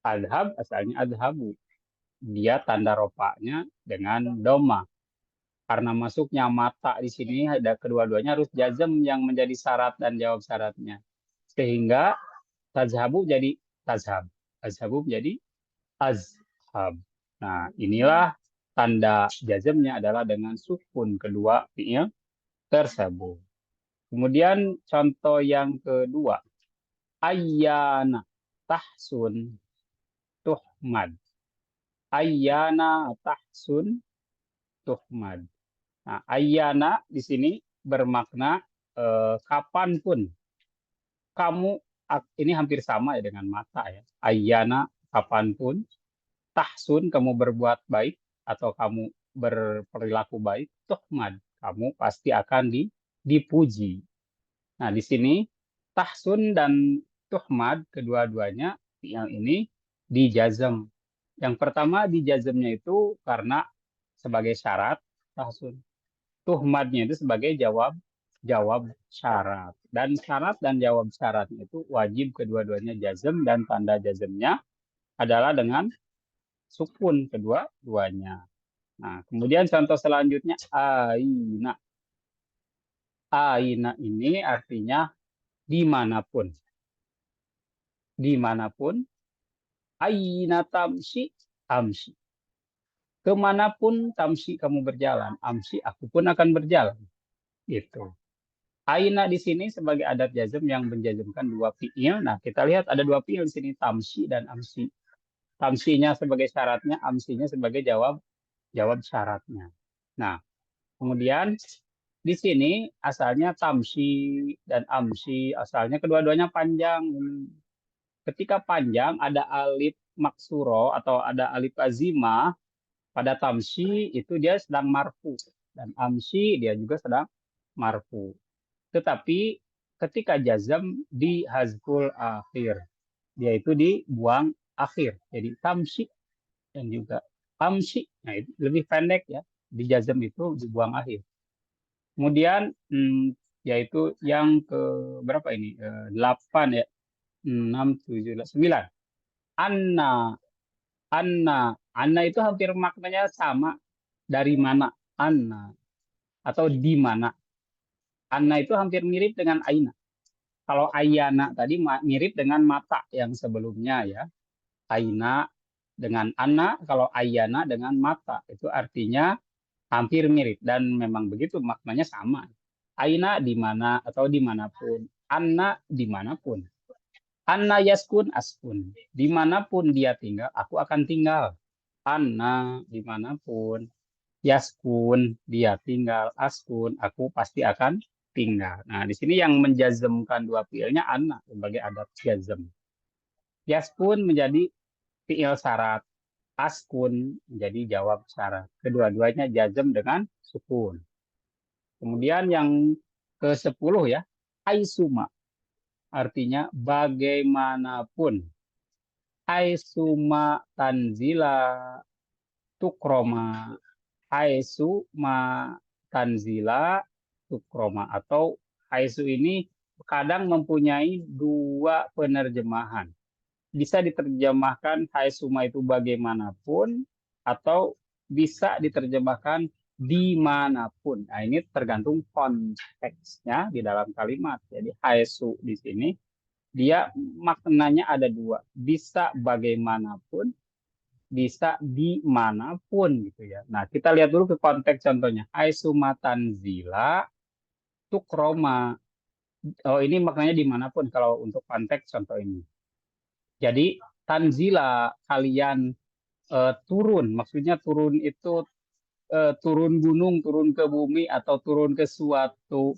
Adhab asalnya adhabu. Dia tanda ropanya dengan doma. Karena masuknya mata di sini ada kedua-duanya harus jazm yang menjadi syarat dan jawab syaratnya. Sehingga tazhabu jadi tazhab. Azhabu menjadi azhab. Nah, inilah tanda jazmnya adalah dengan sukun kedua fi'il tersebut. Kemudian contoh yang kedua. Ayyana tahsun tuhmad. Ayyana tahsun tuhmad. Nah, ayyana di sini bermakna kapanpun. Kamu, ini hampir sama ya dengan mata ya. Ayyana kapanpun. Tahsun kamu berbuat baik atau kamu berperilaku baik. Tuhmad kamu pasti akan dipuji. Nah, di sini tahsun dan tuhmad kedua-duanya yang ini dijazm. Yang pertama dijazmnya itu karena sebagai syarat tahsun. Tuhmadnya itu sebagai jawab syarat. Dan syarat dan jawab syaratnya itu wajib kedua-duanya jazm dan tanda jazmnya adalah dengan sukun kedua-duanya. Nah, kemudian contoh selanjutnya aina. Aina ini artinya dimanapun. Dimanapun. Aina tamsi, amsi. Kemanapun tamsi kamu berjalan, amsi aku pun akan berjalan. Gitu. Aina di sini sebagai adat jazm yang menjazmkan dua fiil. Nah, kita lihat ada dua fiil di sini, tamsi dan amsi. Tamsinya sebagai syaratnya, amsinya sebagai jawab syaratnya. Nah, kemudian di sini asalnya tamsi dan amsi, asalnya kedua-duanya panjang. Ketika panjang ada alif maksuro atau ada alif azimah, pada tamsi itu dia sedang marfu dan amsi dia juga sedang marfu. Tetapi ketika jazm di hazful akhir, dia itu dibuang akhir. Jadi tamsi dan juga amsi. Nah, itu lebih pendek ya. Di jazm itu dibuang akhir. Kemudian yaitu yang ke berapa ini? 8 ya. 6, 7, 9. Anna. Anna. Anna itu hampir maknanya sama. Dari mana? Anna. Atau di mana? Anna itu hampir mirip dengan Aina. Kalau Ayana tadi mirip dengan mata yang sebelumnya ya. Aina dengan Anna, kalau Ayana dengan mata. Itu artinya hampir mirip. Dan memang begitu maknanya sama. Aina di mana atau dimanapun. Anna dimanapun. Anna yaskun askun. Dimanapun dia tinggal, aku akan tinggal. Anna dimanapun. Yaskun, dia tinggal. Askun, aku pasti akan tinggal. Nah, di sini yang menjazmkan dua fiilnya anna sebagai adat jazm. Yaskun menjadi fiil syarat. Askun menjadi jawab syarat. Kedua-duanya jazm dengan sukun. Kemudian yang ke-10 ya, aisuma. Artinya bagaimanapun. Aisuma tanzila tukroma. Aisu ma tanzila tukroma, atau aisu ini kadang mempunyai dua penerjemahan. Bisa diterjemahkan haisuma itu bagaimanapun atau bisa diterjemahkan dimanapun. Nah, ini tergantung konteksnya di dalam kalimat. Jadi haisu di sini dia maknanya ada dua. Bisa bagaimanapun, bisa dimanapun gitu ya. Nah, kita lihat dulu ke konteks contohnya. Aisuma tanzila tukroma. Oh, ini maknanya dimanapun kalau untuk konteks contoh ini. Jadi tanzila kalian turun, maksudnya turun itu turun gunung, turun ke bumi atau turun ke suatu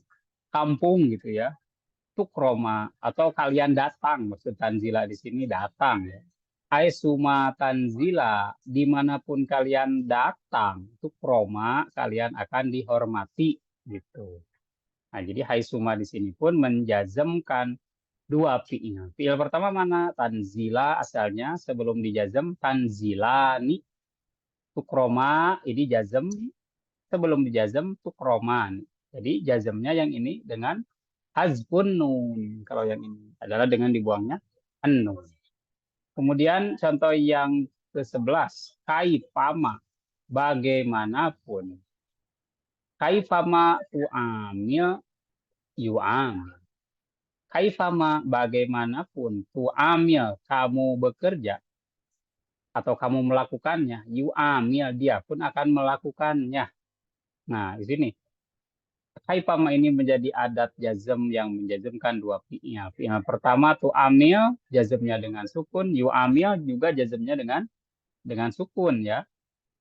kampung gitu ya. Tukroma atau kalian datang, maksud tanzila di sini datang ya. Aisuma tanzila, dimanapun kalian datang, itu kroma, kalian akan dihormati gitu. Nah, jadi haisuma di sini pun menjazmkan dua fi'il. Fi'il pertama mana? Tanzila asalnya sebelum dijazm tanzilani. Tukroma ini jazm, sebelum dijazm tukroman. Jadi jazmnya yang ini dengan hazfun nun. Kalau yang ini adalah dengan dibuangnya an-nun. Kemudian contoh yang ke-11, kaifama, bagaimanapun. Kaifama tu'amil yu'am. Kaifama, bagaimanapun tu'amil, kamu bekerja atau kamu melakukannya, yu'amil, dia pun akan melakukannya. Nah, di sini kaifama ini menjadi adat jazm yang menjazmkan dua fi'il. Fi'il pertama tu'amil, jazmnya dengan sukun, yu'amil juga jazmnya dengan sukun ya.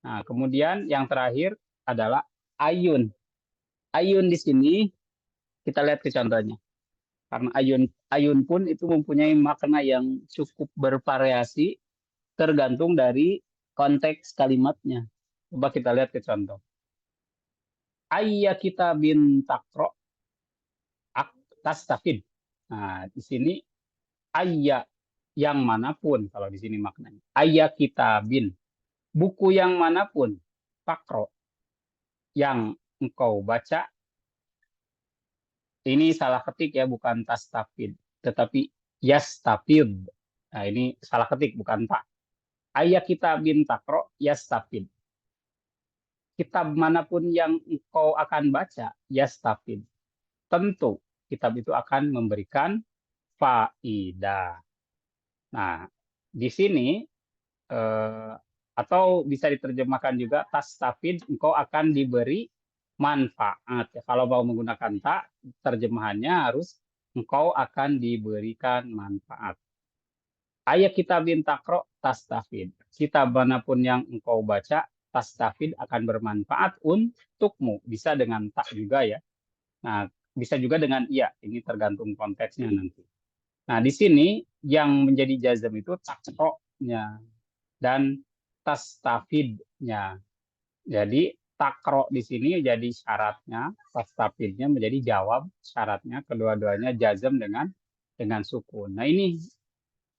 Nah, kemudian yang terakhir adalah ayun. Ayun di sini kita lihat ke contohnya. Karena ayun ayun pun itu mempunyai makna yang cukup bervariasi tergantung dari konteks kalimatnya. Coba kita lihat ke contoh. Ayya kita bin takro tastafid. Nah, di sini ayya yang manapun kalau di sini maknanya. Ayya kita bin buku yang manapun takro yang engkau baca. Ini salah ketik ya, bukan tastafid, tetapi yastafid. Nah, ini salah ketik, bukan tak. Ayat kita bin takro yastafid. kitab manapun yang engkau akan baca, yastafid. Tentu kitab itu akan memberikan faidah. Nah, di sini atau bisa diterjemahkan juga tastafid, engkau akan diberi manfaat. Kalau mau menggunakan tak, terjemahannya harus engkau akan diberikan manfaat. Ayat kitabin takro tastafid. Kitab manapun yang engkau baca, tastafid akan bermanfaat untukmu. Bisa dengan tak juga ya. Nah, bisa juga dengan iya. Ini tergantung konteksnya nanti. Nah, di sini yang menjadi jazm itu takro-nya dan tastafidnya. Jadi takro di sini jadi syaratnya, tastafidnya menjadi jawab syaratnya. Kedua-duanya jazm dengan sukun. Nah, ini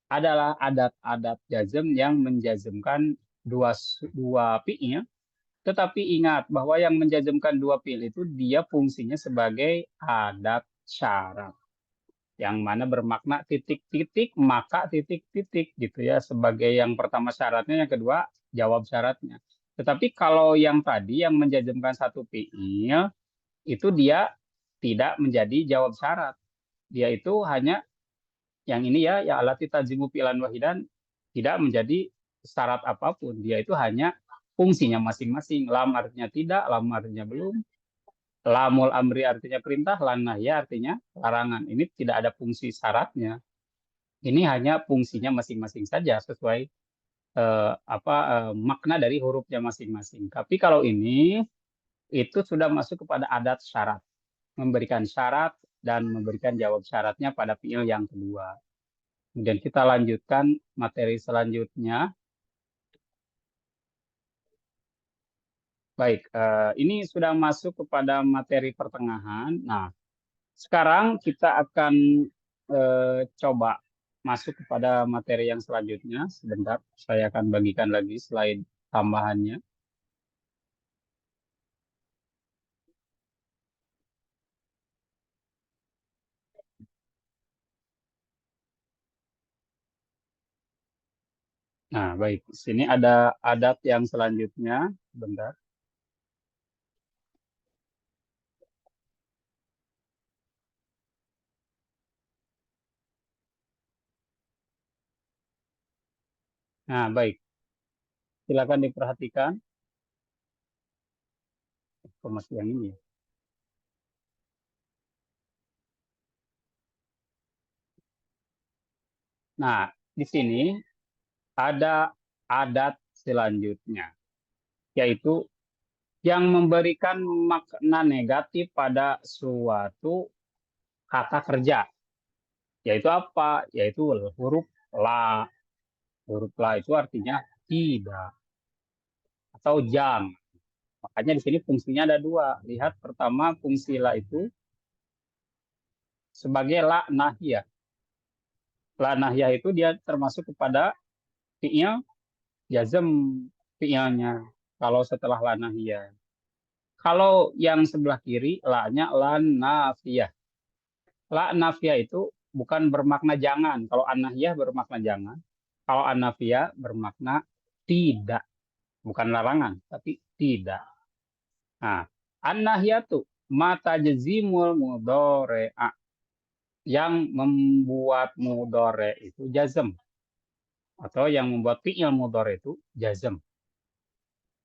adalah adat-adat jazm yang menjazmkan dua fi'il. Tetapi ingat bahwa yang menjazmkan dua fi'il itu dia fungsinya sebagai adat syarat. Yang mana bermakna titik-titik, maka titik-titik gitu ya. Sebagai yang pertama syaratnya, yang kedua jawab syaratnya. Tetapi kalau yang tadi yang menjazmkan satu fi'il, itu dia tidak menjadi jawab syarat. Dia itu hanya yang ini ya alati tazimu fi'lan wahidan tidak menjadi syarat apapun. Dia itu hanya fungsinya masing-masing. Lam artinya tidak, lam artinya belum. Lamul amri artinya perintah, lan nahya artinya larangan. Ini tidak ada fungsi syaratnya. Ini hanya fungsinya masing-masing saja sesuai makna dari hurufnya masing-masing. Tapi kalau ini itu sudah masuk kepada adat syarat, memberikan syarat dan memberikan jawab syaratnya pada fiil yang kedua. Kemudian kita lanjutkan materi selanjutnya. Baik, ini sudah masuk kepada materi pertengahan. Nah, sekarang kita akan coba masuk kepada materi yang selanjutnya. Sebentar, saya akan bagikan lagi slide tambahannya. Nah, baik. Di sini ada adat yang selanjutnya. Sebentar. Nah, baik. Silakan diperhatikan. Informasi yang ini. Nah, di sini ada adat selanjutnya, yaitu yang memberikan makna negatif pada suatu kata kerja. Yaitu apa? Yaitu huruf la. Huruf la itu artinya tidak atau jam. Makanya di sini fungsinya ada dua. Lihat pertama fungsi la itu sebagai la nahiyah. La nahiyah itu dia termasuk kepada fi'il jazm fi'ilnya. Kalau setelah la nahiyah. Kalau yang sebelah kiri la-nya la nafiyah. La nafiyah itu bukan bermakna jangan. Kalau an-nahiyah bermakna jangan. Kalau an-nafiyah bermakna tidak. Bukan larangan, tapi tidak. Nah, an-nahiyatu mata jazimul mudhore'a. Yang membuat mudhore itu jazm. Atau yang membuat fi'il mudhore itu jazm.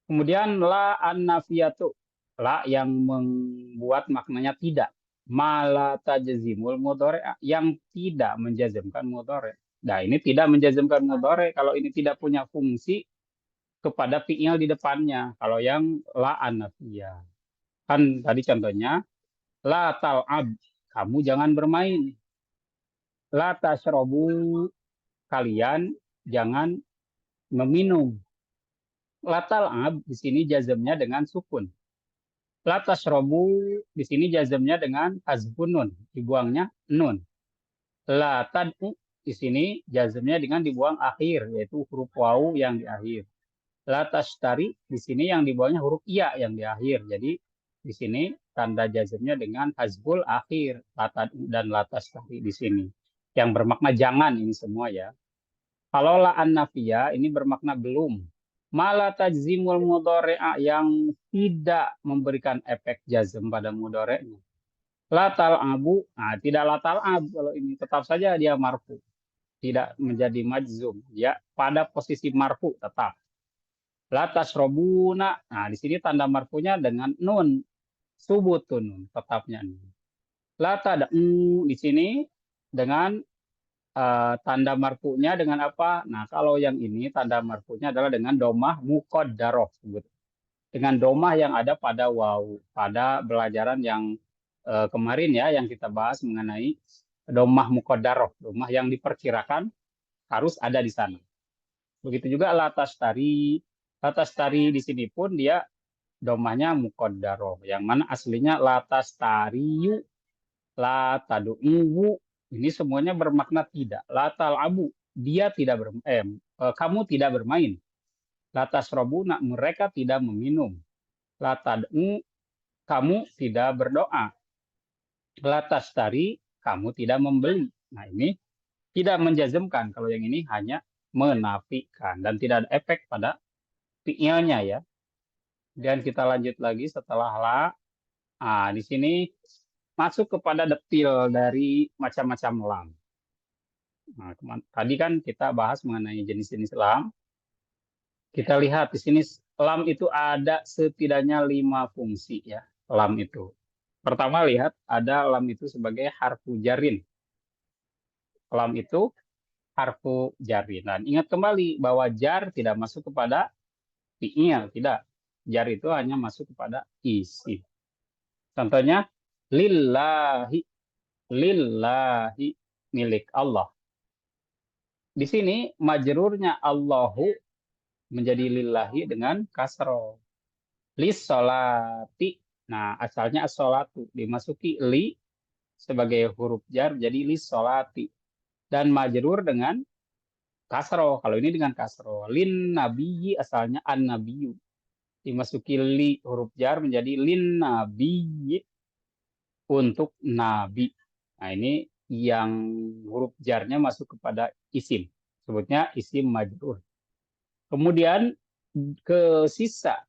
Kemudian la an-nafiyatu. La yang membuat maknanya tidak. Mala tajzimul mudhore yang tidak menjazmkan mudhore. Nah, ini tidak menjazmkan mudhore kalau ini tidak punya fungsi kepada fi'il di depannya. Kalau yang la an-nafiyah. Kan tadi contohnya la tal'ab, kamu jangan bermain. La tashrobu, kalian jangan meminum. La tal'ab di sini jazmnya dengan sukun. La tashrobu di sini jazmnya dengan hazfun nun, dibuangnya nun. La tad'u di sini jazmnya dengan dibuang akhir, yaitu huruf wawu yang di akhir. La tashtari di sini yang dibuangnya huruf iya yang di akhir. Jadi di sini tanda jazmnya dengan hazful akhir dan la tashtari di sini. Yang bermakna jangan ini semua ya. Kalau la an-nafiyah ini bermakna belum. Mala tajzimul mudhari'a yang tidak memberikan efek jazm pada mudhari'nya. Latal abu, nah tidak latal abu kalau ini tetap saja dia marfu, tidak menjadi majzum, ya pada posisi marfu tetap. Latas robuna, nah di sini tanda marfunya dengan nun, subutun nun, tetapnya nun. Lata ada di sini dengan tanda marfunya dengan apa? Nah, kalau yang ini tanda marfunya adalah dengan domah muqaddarah sebut. Dengan domah yang ada pada waw, pada pelajaran yang kemarin ya yang kita bahas mengenai domah muqaddarah, domah yang diperkirakan harus ada di sana. Begitu juga latas tari. Latas tari di sini pun dia domahnya muqaddarah, yang mana aslinya latas tariyu, la tadu'u. Ini semuanya bermakna tidak. Latal abu, dia tidak kamu tidak bermain. Latas robuna, mereka tidak meminum. Latad'u, kamu tidak berdoa. Latas tari, kamu tidak membeli. Nah ini tidak menjazmkan. Kalau yang ini hanya menafikan dan tidak ada efek pada fi'ilnya ya. Dan kita lanjut lagi setelah la. Nah, di sini masuk kepada detil dari macam-macam lam. Nah, tadi kan kita bahas mengenai jenis-jenis lam. Kita lihat di sini lam itu ada setidaknya 5 fungsi ya. Lam itu. Pertama lihat ada lam itu sebagai harfu jarin. Lam itu harfu jarin. Dan ingat kembali bahwa jar tidak masuk kepada fi'il, tidak. Jar itu hanya masuk kepada isim. Contohnya lillahi, lillahi milik Allah. Di sini majrurnya Allahu menjadi lillahi dengan kasroh. Lis solati. Nah, asalnya as-solatu dimasuki li sebagai huruf jar jadi lis solati. Dan majrur dengan kasroh. Kalau ini dengan kasroh. Lin nabiyyi asalnya an nabiyyu. Dimasuki li huruf jar menjadi lin nabiyyi, untuk nabi. Nah, ini yang huruf jarnya masuk kepada isim. Sebutnya isim majrur. Kemudian ke sisa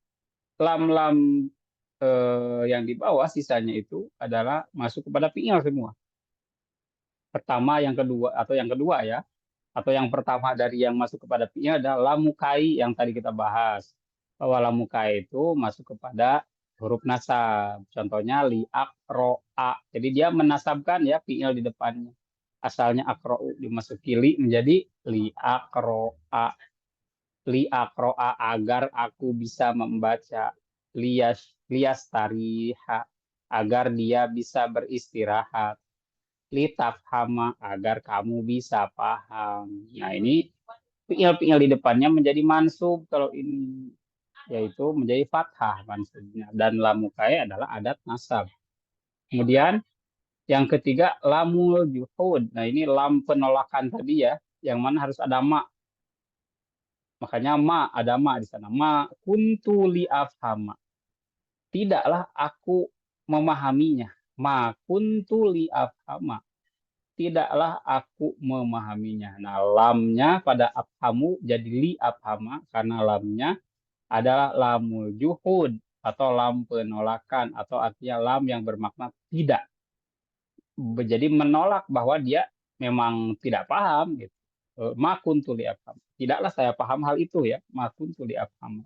lam-lam yang di bawah sisanya itu adalah masuk kepada fi'il semua. Pertama, yang kedua atau yang kedua ya, atau yang pertama dari yang masuk kepada fi'il adalah lamukai yang tadi kita bahas. Bahwa lamukai itu masuk kepada huruf nasab. Contohnya li akroa. Jadi dia menasabkan ya fi'il di depannya. Asalnya akro'u dimasuki li menjadi li akroa. Li akroa agar aku bisa membaca. Lias tariha agar dia bisa beristirahat. Litafhama agar kamu bisa paham. Nah ini fi'il-fi'il di depannya menjadi mansub kalau ini, yaitu menjadi fathah mansubnya, dan lamukai adalah adat nasab. Kemudian yang ketiga lamul juhud. Nah ini lam penolakan tadi ya, yang mana harus ada ma. Makanya ada ma di sana. Ma kuntu li afhama. Tidaklah aku memahaminya. Ma kuntu li afhama. Tidaklah aku memahaminya. Nah, lamnya pada afhamu jadi li afhama karena lamnya adalah lamul juhud atau lam penolakan atau artinya lam yang bermakna tidak. Jadi menolak bahwa dia memang tidak paham gitu. Makun tuli afham. Tidaklah saya paham hal itu ya. Makun tuli afham.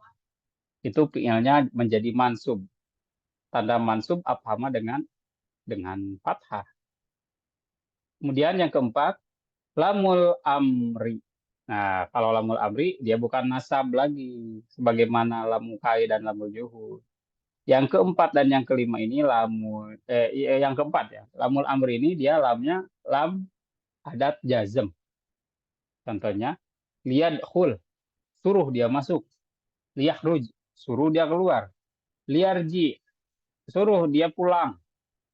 Itu fi'ilnya menjadi mansub. Tanda mansub afhama dengan fathah. Kemudian yang keempat, lamul amri. Nah, kalau lamul amri, dia bukan nasab lagi. Sebagaimana lamul kai dan lamul juhud. Yang keempat dan yang kelima ini yang keempat ya. Lamul amri ini dia lamnya lam adat jazm. Contohnya, liyadkhul, suruh dia masuk. Liyakhruj, suruh dia keluar. Liyarji, suruh dia pulang.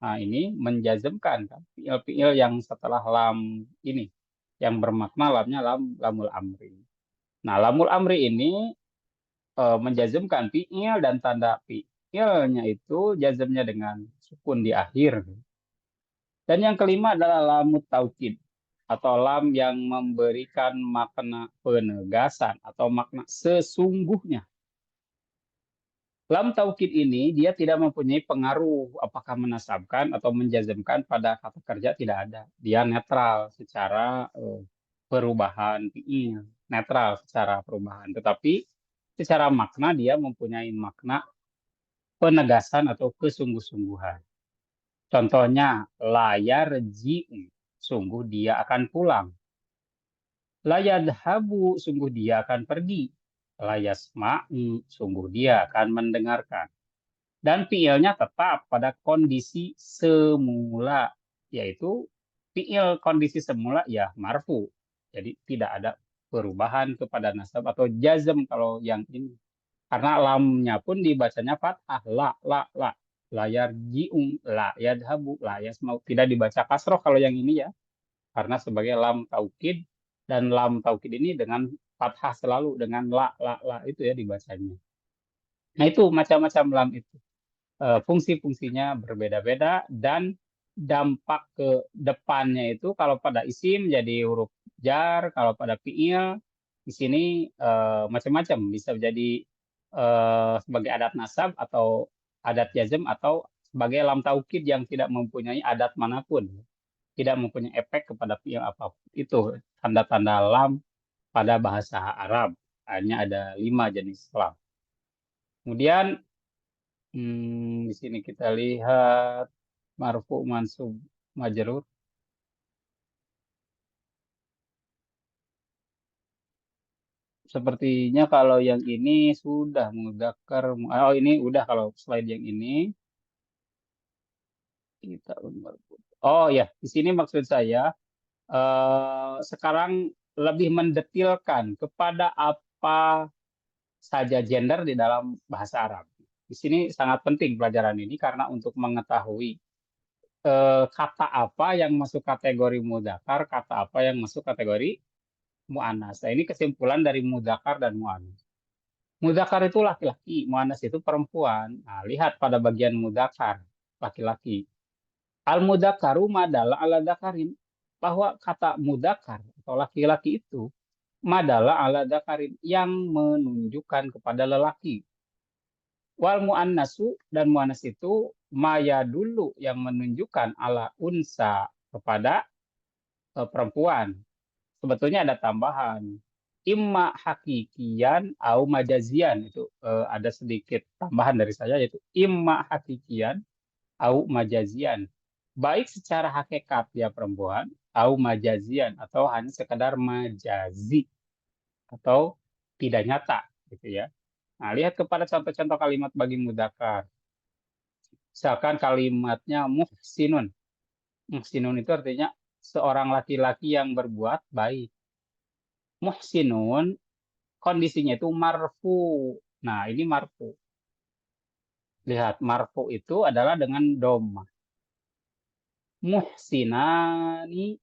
Nah, ini menjazmkan kan fi'il-fi'il yang setelah lam ini yang bermakna lamnya lamul amri. Nah, lamul amri ini menjazmkan fi'il dan tanda fi'ilnya itu jazmnya dengan sukun di akhir. Dan yang kelima adalah lamut taukid atau lam yang memberikan makna penegasan atau makna sesungguhnya. Lam taukid ini dia tidak mempunyai pengaruh apakah menasabkan atau menjazmkan pada kata kerja, tidak ada. Dia netral secara perubahan fiil, netral secara perubahan. Tetapi secara makna dia mempunyai makna penegasan atau kesungguh-sungguhan. Contohnya layar ji'u, sungguh dia akan pulang. Layadhabu, sungguh dia akan pergi. Layasma'i, sungguh dia akan mendengarkan. Dan fiilnya tetap pada kondisi semula, yaitu fiil kondisi semula ya marfu. Jadi tidak ada perubahan kepada nasab atau jazm kalau yang ini. Karena lamnya pun dibacanya fathah, la. Layar jiung, la yadhabu, la yasmau. Tidak dibaca kasroh kalau yang ini ya. Karena sebagai lam taukid, dan lam taukid ini dengan fathah selalu, dengan la itu ya dibacanya. Nah itu macam-macam lam itu. Fungsi-fungsinya berbeda-beda dan dampak ke depannya itu kalau pada isim jadi huruf jar, kalau pada fiil di sini macam-macam, bisa jadi sebagai adat nasab atau adat jazm atau sebagai lam taukid yang tidak mempunyai adat manapun, tidak mempunyai efek kepada fiil apapun. Itu tanda-tanda lam pada bahasa Arab. Hanya ada 5 jenis lam. Kemudian di sini kita lihat marfu, mansub, majrur. Sepertinya kalau yang ini sudah mudzakkar. Oh, ini udah kalau slide yang ini. Kita Oh ya, di sini maksud saya sekarang lebih mendetilkan kepada apa saja gender di dalam bahasa Arab. Di sini sangat penting pelajaran ini karena untuk mengetahui kata apa yang masuk kategori mudzakkar, kata apa yang masuk kategori mu'annas. Nah, ini kesimpulan dari mudzakkar dan mu'annas. Mudzakkar itu laki-laki, mu'annas itu perempuan. Nah, lihat pada bagian mudzakkar, laki-laki. Al-mudzakkaru madalla ala dzakarin. Bahwa kata mudzakkar atau laki-laki itu madalla ala dzakarin yang menunjukkan kepada lelaki. Wal mu'annasu, dan mu'annas itu maya dulu yang menunjukkan ala unsa kepada perempuan. Sebetulnya ada tambahan. Imma hakikian au majazian, itu ada sedikit tambahan dari saya, yaitu imma hakikian au majazian. Baik secara hakikat dia perempuan au majazian, atau hanya sekedar majazi atau tidak nyata gitu ya. Nah, lihat kepada contoh-contoh kalimat bagi mudzakkar. Misalkan kalimatnya muhsinun. Muhsinun itu artinya seorang laki-laki yang berbuat baik. Muhsinun kondisinya itu marfu. Nah, ini marfu. Lihat, marfu itu adalah dengan doma. Muhsinani,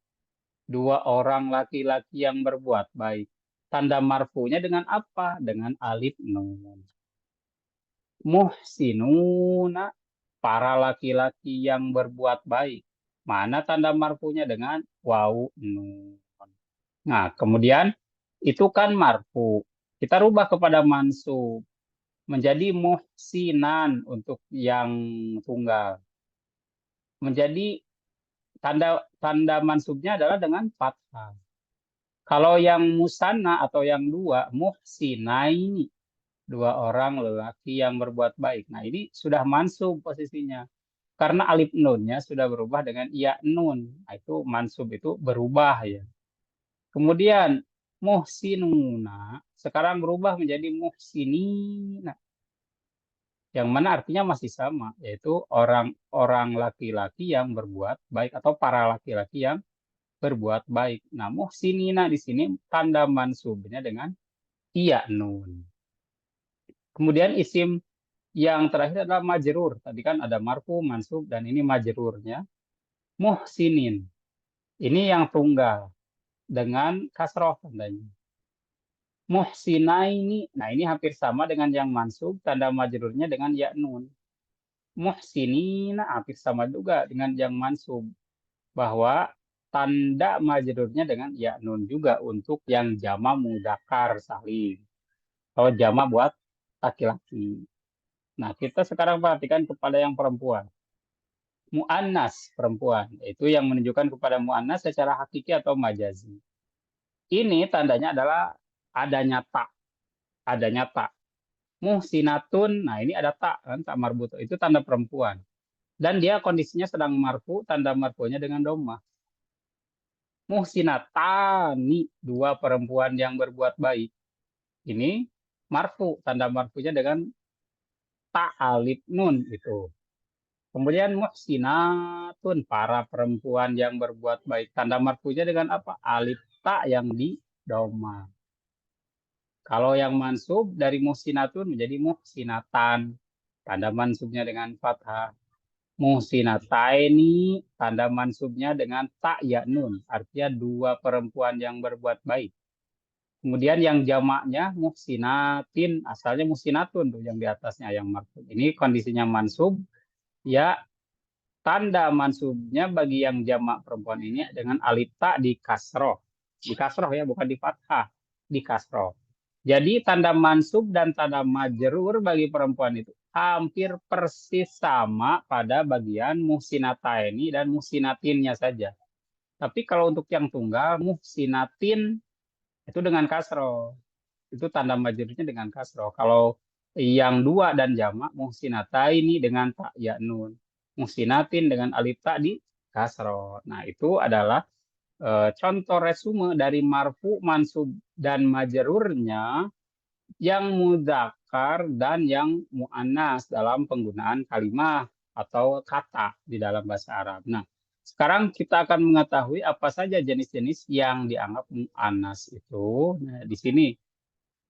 dua orang laki-laki yang berbuat baik. Tanda marfunya dengan apa? Dengan alif nun. Muhsinuna, para laki-laki yang berbuat baik. Mana tanda marfunya? Dengan wawu nun. Nah, kemudian itu kan marfu. Kita rubah kepada mansub menjadi muhsinan untuk yang tunggal. Menjadi tanda tanda mansubnya adalah dengan fathah. Kalau yang musanna atau yang dua, muhsinaini, dua orang lelaki yang berbuat baik. Nah, ini sudah mansub posisinya. Karena alif nunnya sudah berubah dengan iya nun. Nah, itu mansub itu berubah ya. Kemudian muhsinuna sekarang berubah menjadi muhsinina, yang mana artinya masih sama, yaitu orang-orang laki-laki yang berbuat baik atau para laki-laki yang berbuat baik. Nah, muhsinina di sini tanda mansubnya dengan iya nun. Kemudian isim yang terakhir adalah majrur. Tadi kan ada marfu, mansub, dan ini majrurnya muhsinin. Ini yang tunggal dengan kasroh tandanya. Muhsinaini, nah ini hampir sama dengan yang mansub, tanda majrurnya dengan ya nun. Muhsinina hampir sama juga dengan yang mansub, bahwa tanda majrurnya dengan ya nun juga untuk yang jama mudzakkar salim. Kalau jama buat laki-laki. Nah, kita sekarang perhatikan kepada yang perempuan. Mu'annas perempuan. Itu yang menunjukkan kepada mu'annas secara hakiki atau majazi. Ini tandanya adalah adanya tak. Adanya tak. Muhsinatun, nah ini ada tak kan, tak marbuto. Itu tanda perempuan. Dan dia kondisinya sedang marfu, tanda marfunya dengan domah. Muhsinatani, dua perempuan yang berbuat baik. Ini marfu, tanda marfunya dengan ta alif nun itu. Kemudian muhsinatun, para perempuan yang berbuat baik. Tanda marfunya dengan apa? Alif ta yang di doma. Kalau yang mansub dari muhsinatun menjadi muhsinatan. Tanda mansubnya dengan fathah. Muhsinataini, tanda mansubnya dengan ta ya nun. Artinya dua perempuan yang berbuat baik. Kemudian yang jamaknya muhsinatin, asalnya muhsinatun tuh yang di atasnya yang mansub. Ini kondisinya mansub, ya tanda mansubnya bagi yang jamak perempuan ini dengan alif ta di kasroh. Di kasroh ya, bukan di fathah, di kasroh. Jadi tanda mansub dan tanda majrur bagi perempuan itu hampir persis sama pada bagian muhsinataini dan muhsinatinnya saja. Tapi kalau untuk yang tunggal, muhsinatin itu dengan kasroh. Itu tanda majrurnya dengan kasroh. Kalau yang dua dan jamak, muhsinataini dengan tak ya nun. Muhsinatin dengan alif ta di kasroh. Nah, itu adalah contoh resume dari marfu, mansub, dan majrurnya yang mudzakkar dan yang muannas dalam penggunaan kalimat atau kata di dalam bahasa Arab. Nah, sekarang kita akan mengetahui apa saja jenis-jenis yang dianggap muannas itu. Nah, di sini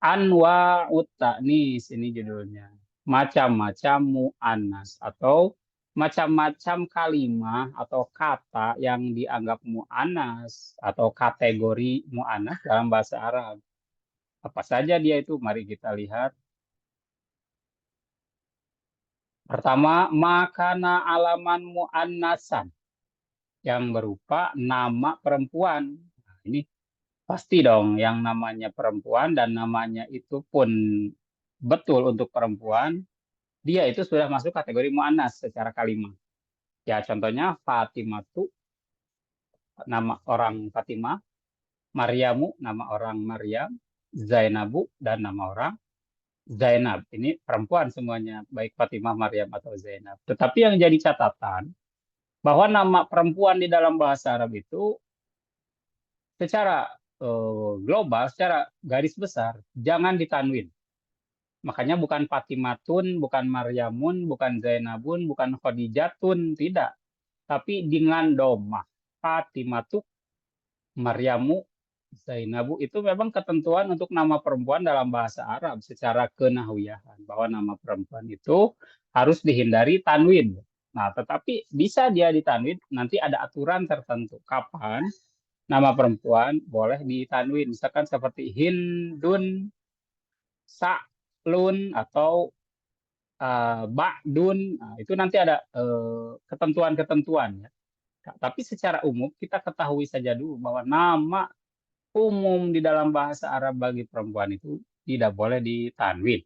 Anwa'ut ta'nis, ini judulnya. Macam-macam mu'annas atau macam-macam kalimat atau kata yang dianggap mu'annas atau kategori mu'annas dalam bahasa Arab. Apa saja dia itu? Mari kita lihat. Pertama, makana alaman mu'annasan yang berupa nama perempuan. Nah, ini pasti dong yang namanya perempuan dan namanya itu pun betul untuk perempuan, dia itu sudah masuk kategori mu'annas secara kalimat. Ya contohnya Fatimah itu nama orang Fatimah, Maryamu nama orang Maryam, Zainabu dan nama orang Zainab. Ini perempuan semuanya, baik Fatimah, Maryam atau Zainab. Tetapi yang jadi catatan bahwa nama perempuan di dalam bahasa Arab itu secara global, secara garis besar jangan ditanwin. Makanya bukan Fatimatun, bukan Maryamun, bukan Zainabun, bukan Khadijatun, tidak. Tapi dengan domah. Fatimatu, Maryamu, Zainabu itu memang ketentuan untuk nama perempuan dalam bahasa Arab secara kenahwiyahan. Bahwa nama perempuan itu harus dihindari tanwin. Nah, tetapi bisa dia ditanwin, nanti ada aturan tertentu. Kapan nama perempuan boleh ditanwin. Misalkan seperti Hindun, Sa'lun, atau Ba'dun, nah, itu nanti ada ketentuan-ketentuan ya. Tapi secara umum kita ketahui saja dulu bahwa nama umum di dalam bahasa Arab bagi perempuan itu tidak boleh ditanwin.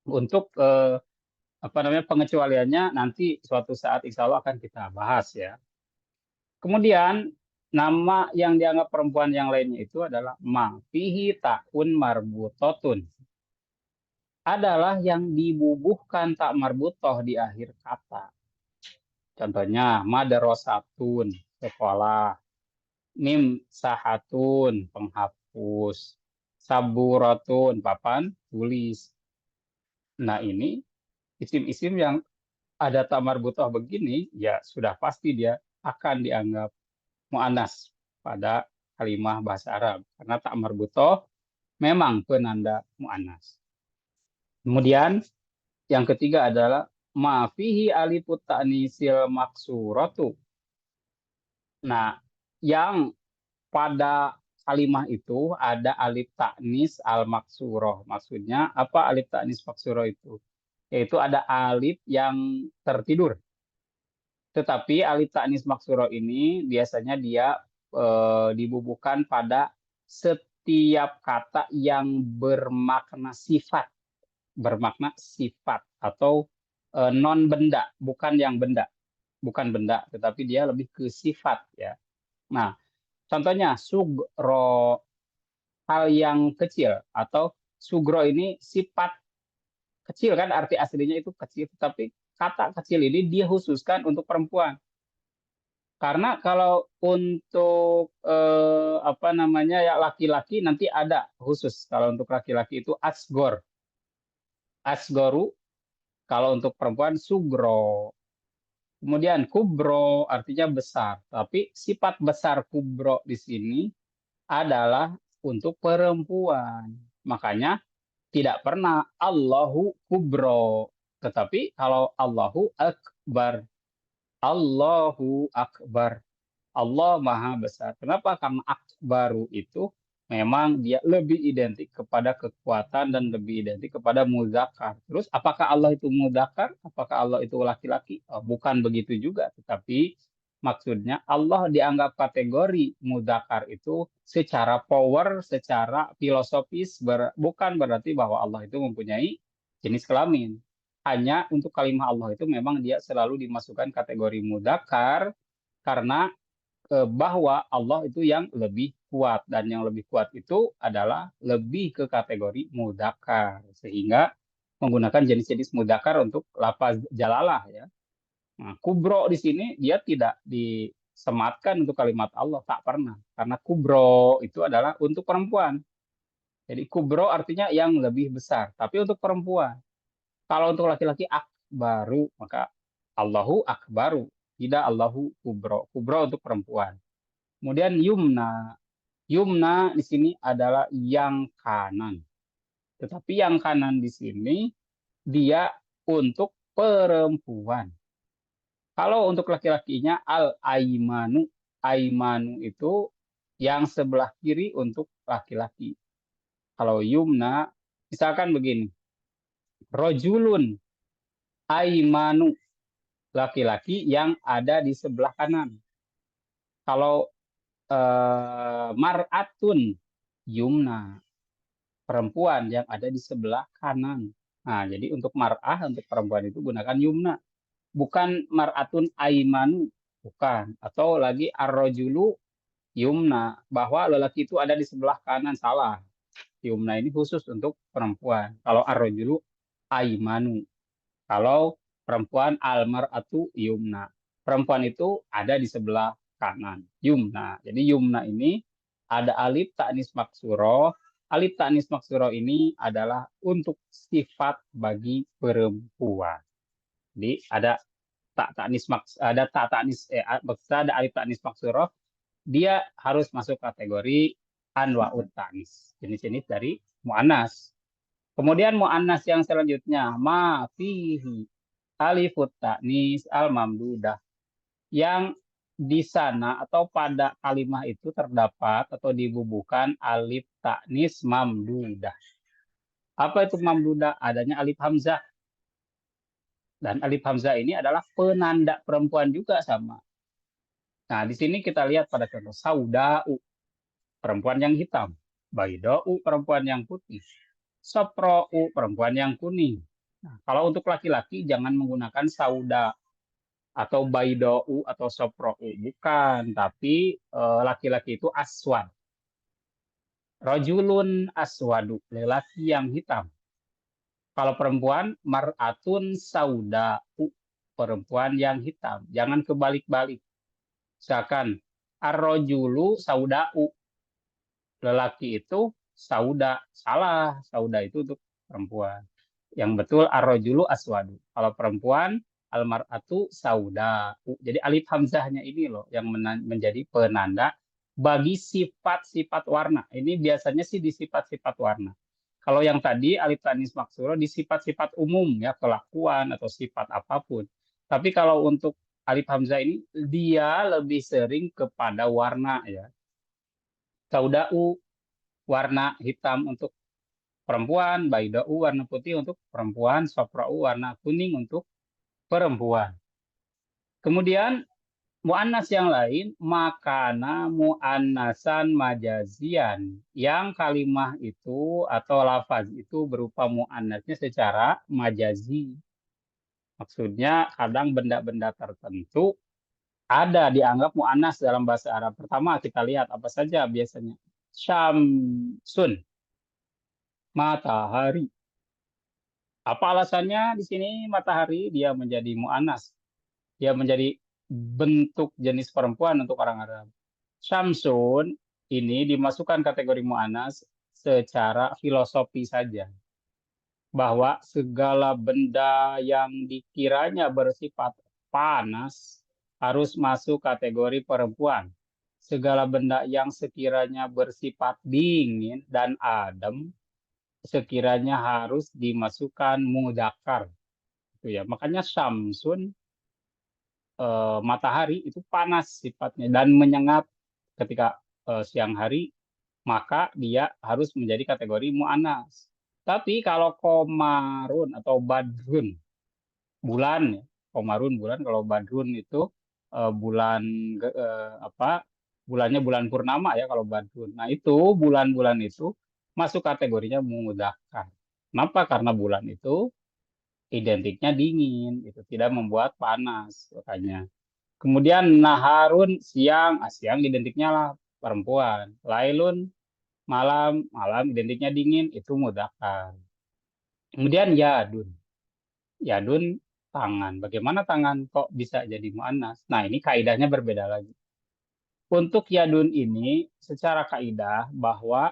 Untuk apa namanya pengecualiannya nanti suatu saat insya Allah akan kita bahas ya. Kemudian nama yang dianggap perempuan yang lainnya itu adalah ma fihi ta'un marbutotun. Adalah yang dibubuhkan tak marbutoh di akhir kata. Contohnya madrasatun, sekolah, mim sahatun, penghapus, saburatun, papan tulis. Nah ini isim-isim yang ada tak marbutoh begini, ya sudah pasti dia akan dianggap mu'annas pada kalimah bahasa Arab. Karena tak marbutoh memang penanda mu'annas. Kemudian yang ketiga adalah ma fihi alifut ta'nisil maksuratu. Nah, yang pada kalimah itu ada alif ta'nis al maksuroh. Maksudnya apa alif ta'nis maksuroh itu? Yaitu ada alif yang tertidur. Tetapi alif ta'nis maksuro ini biasanya dia dibubuhkan pada setiap kata yang bermakna sifat atau non benda, bukan yang benda, bukan benda, tetapi dia lebih ke sifat ya. Nah, contohnya sugro, hal yang kecil, atau sugro ini sifat kecil kan, arti aslinya itu kecil, tapi kata kecil ini dia khususkan untuk perempuan. Karena kalau untuk apa namanya ya laki-laki nanti ada khusus. Kalau untuk laki-laki itu asgor, asgoru. Kalau untuk perempuan sugro. Kemudian kubro artinya besar. Tapi sifat besar kubro di sini adalah untuk perempuan. Makanya tidak pernah Allahu kubro. Tetapi kalau Allahu akbar, Allahu akbar, Allah maha besar. Kenapa? Karena akbaru itu memang dia lebih identik kepada kekuatan dan lebih identik kepada muzakkar. Terus apakah Allah itu muzakkar? Apakah Allah itu laki-laki? Oh, bukan begitu juga. Tetapi maksudnya Allah dianggap kategori muzakkar itu secara power, secara filosofis, bukan berarti bahwa Allah itu mempunyai jenis kelamin. Hanya untuk kalimat Allah itu memang dia selalu dimasukkan kategori muzakkar karena bahwa Allah itu yang lebih kuat, dan yang lebih kuat itu adalah lebih ke kategori mudzakkar, sehingga menggunakan jenis-jenis mudzakkar untuk lafaz jalalah ya. Nah, kubro di sini dia tidak disematkan untuk kalimat Allah, tak pernah, karena kubro itu adalah untuk perempuan. Jadi kubro artinya yang lebih besar, tapi untuk perempuan. Kalau untuk laki-laki akbaru, maka Allahu akbaru, tidak Allahu kubro. Kubro untuk perempuan. Kemudian yumna. Yumna di sini adalah yang kanan. Tetapi yang kanan di sini dia untuk perempuan. Kalau untuk laki-lakinya al-aimanu. Aimanu itu yang sebelah kiri untuk laki-laki. Kalau yumna, misalkan begini. Rojulun aimanu. Laki-laki yang ada di sebelah kanan. Kalau mar'atun yumna, perempuan yang ada di sebelah kanan. Nah, jadi untuk mar'ah, untuk perempuan itu gunakan yumna. Bukan mar'atun aimanu, bukan. Atau lagi arrojulu yumna, bahwa lelaki itu ada di sebelah kanan, salah. Yumna ini khusus untuk perempuan. Kalau arrojulu aimanu. Kalau perempuan almar'atu yumna. Perempuan itu ada di sebelah kanan, yumna. Jadi yumna ini ada alif ta'nis maksuro. Alif ta'nis maksuro ini adalah untuk sifat bagi perempuan. Jadi ada tak ta'nis ada alif ta'nis maksuro, dia harus masuk kategori anwa'ut ta'nis, jenis-jenis dari mu'annas. Kemudian mu'annas yang selanjutnya ma fihi alifut ta'nis al mamdudah, yang di sana atau pada kalimat itu terdapat atau dibubuhkan alif ta'nis mamdudah. Apa itu mamdudah? Adanya alif hamzah. Dan alif hamzah ini adalah penanda perempuan juga sama. Nah, di sini kita lihat pada contoh sauda'u, perempuan yang hitam. Baida'u, perempuan yang putih. Sopro'u, perempuan yang kuning. Nah, kalau untuk laki-laki jangan menggunakan sauda atau baidou atau soprou, bukan, tapi laki-laki itu aswad. Rojulun aswadu, lelaki yang hitam. Kalau perempuan mar'atun sauda'u, perempuan yang hitam. Jangan kebalik-balik. Misalkan arrojulu sauda'u, lelaki itu sauda, salah, sauda itu untuk perempuan. Yang betul arrojulu aswadu. Kalau perempuan almar'atu sauda. Jadi alif hamzahnya ini loh yang menjadi penanda bagi sifat-sifat warna. Ini biasanya sih di sifat-sifat warna. Kalau yang tadi alif tanis maksuro di sifat-sifat umum ya, kelakuan atau sifat apapun. Tapi kalau untuk alif hamzah ini dia lebih sering kepada warna ya. Sauda'u warna hitam untuk perempuan, baida'u warna putih untuk perempuan, sopra'u warna kuning untuk perempuan. Kemudian mu'annas yang lain, makana mu'annasan majazian. Yang kalimah itu atau lafaz itu berupa mu'annasnya secara majazi. Maksudnya kadang benda-benda tertentu ada dianggap mu'annas dalam bahasa Arab. Pertama kita lihat apa saja biasanya. Syamsun, matahari. Apa alasannya di sini matahari dia menjadi mu'annas? Dia menjadi bentuk jenis perempuan untuk orang Arab. Syamsun ini dimasukkan kategori mu'annas secara filosofi saja. Bahwa segala benda yang dikiranya bersifat panas harus masuk kategori perempuan. Segala benda yang sekiranya bersifat dingin dan adem sekiranya harus dimasukkan mudzakkar. Itu ya. Makanya Syamsun matahari itu panas sifatnya dan menyengat ketika siang hari, maka dia harus menjadi kategori mu'annas. Tapi kalau komarun atau badrun, bulan, ya, komarun bulan, kalau badrun itu bulan apa? Bulannya bulan purnama ya kalau badrun. Nah itu bulan-bulan itu masuk kategorinya mudzakkar. Kenapa? Karena bulan itu identiknya dingin, itu tidak membuat panas makanya. Kemudian naharun siang, siang identiknya lah perempuan. Lailun malam, malam identiknya dingin, itu mudzakkar. Kemudian yadun. Yadun tangan. Bagaimana tangan kok bisa jadi muannas? Nah, ini kaidahnya berbeda lagi. Untuk yadun ini secara kaidah bahwa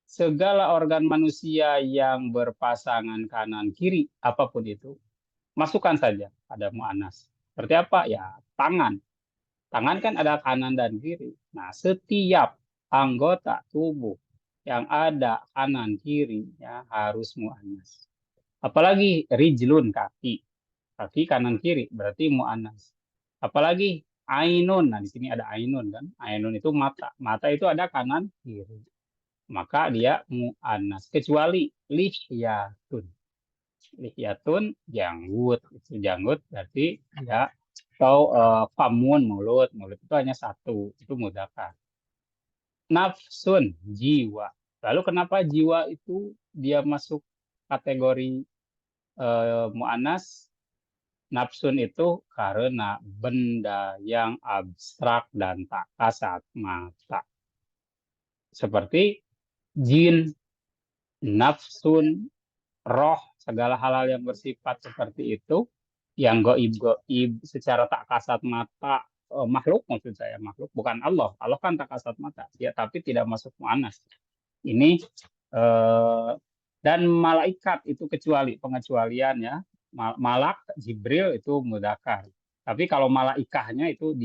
segala organ manusia yang berpasangan kanan kiri apapun itu, masukkan saja ada muannas. Seperti apa? Ya, tangan. Tangan kan ada kanan dan kiri. Nah, setiap anggota tubuh yang ada kanan kirinya harus muannas. Apalagi rijlun kaki. Kaki kanan kiri berarti muannas. Apalagi ainun. Nah, di sini ada ainun kan. Ainun itu mata. Mata itu ada kanan kiri. Maka dia muannas kecuali lihyatun. Lihyatun janggut. Itu janggut berarti ya atau famun mulut. Mulut itu hanya satu. Itu mudzakkar. Nafsun jiwa. Lalu kenapa jiwa itu dia masuk kategori mu'annas? Nafsun itu karena benda yang abstrak dan tak kasat mata. Seperti jin, nafsun, roh, segala hal-hal yang bersifat seperti itu, yang goib-goib secara tak kasat mata, makhluk maksud saya, makhluk, bukan Allah. Allah kan tak kasat mata, ya, tapi tidak masuk mu'annas. Ini dan malaikat itu kecuali pengecualian ya. Malak Jibril itu mudzakkar. Tapi kalau malaikahnya itu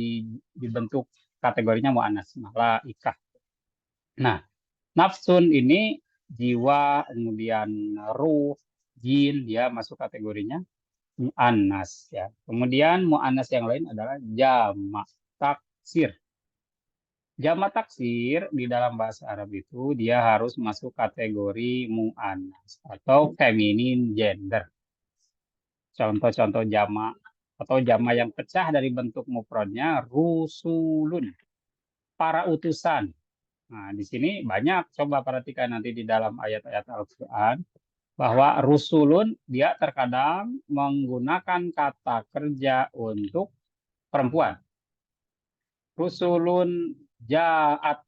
dibentuk kategorinya muannas, malaikah. Nah, nafsun ini jiwa, kemudian ruh, jin, dia masuk kategorinya muannas ya. Kemudian muannas yang lain adalah jamak taksir. Jamak taksir di dalam bahasa Arab itu dia harus masuk kategori mu'annas atau feminine gender. Contoh-contoh jamak atau jamak yang pecah dari bentuk mufradnya rusulun, para utusan. Nah, di sini banyak, coba perhatikan nanti di dalam ayat-ayat Al-Qur'an bahwa rusulun dia terkadang menggunakan kata kerja untuk perempuan. Rusulun ja'at.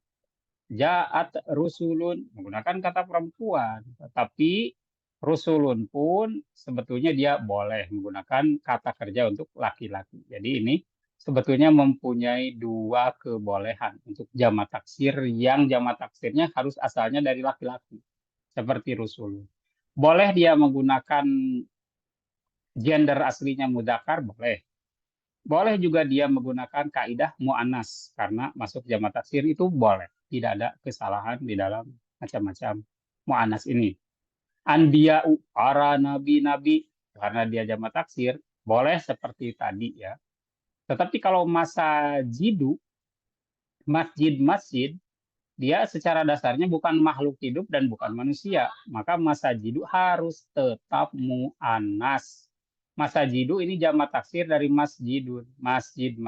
Ja'at rusulun menggunakan kata perempuan, tetapi rusulun pun sebetulnya dia boleh menggunakan kata kerja untuk laki-laki. Jadi ini sebetulnya mempunyai dua kebolehan untuk jamak taksir yang jamak taksirnya harus asalnya dari laki-laki. Seperti rusulun. Boleh dia menggunakan gender aslinya mudzakkar, boleh. Boleh juga dia menggunakan kaidah mu'annas karena masuk jamak taksir itu boleh. Tidak ada kesalahan di dalam macam-macam mu'annas ini. Anbiya'u, para nabi-nabi, karena dia jamak taksir, boleh seperti tadi ya. Tetapi kalau masa jidu, masjid-masjid, dia secara dasarnya bukan makhluk hidup dan bukan manusia. Maka masa jidu harus tetap mu'annas. Masajidu ini jamak taksir dari masjidun, masjid.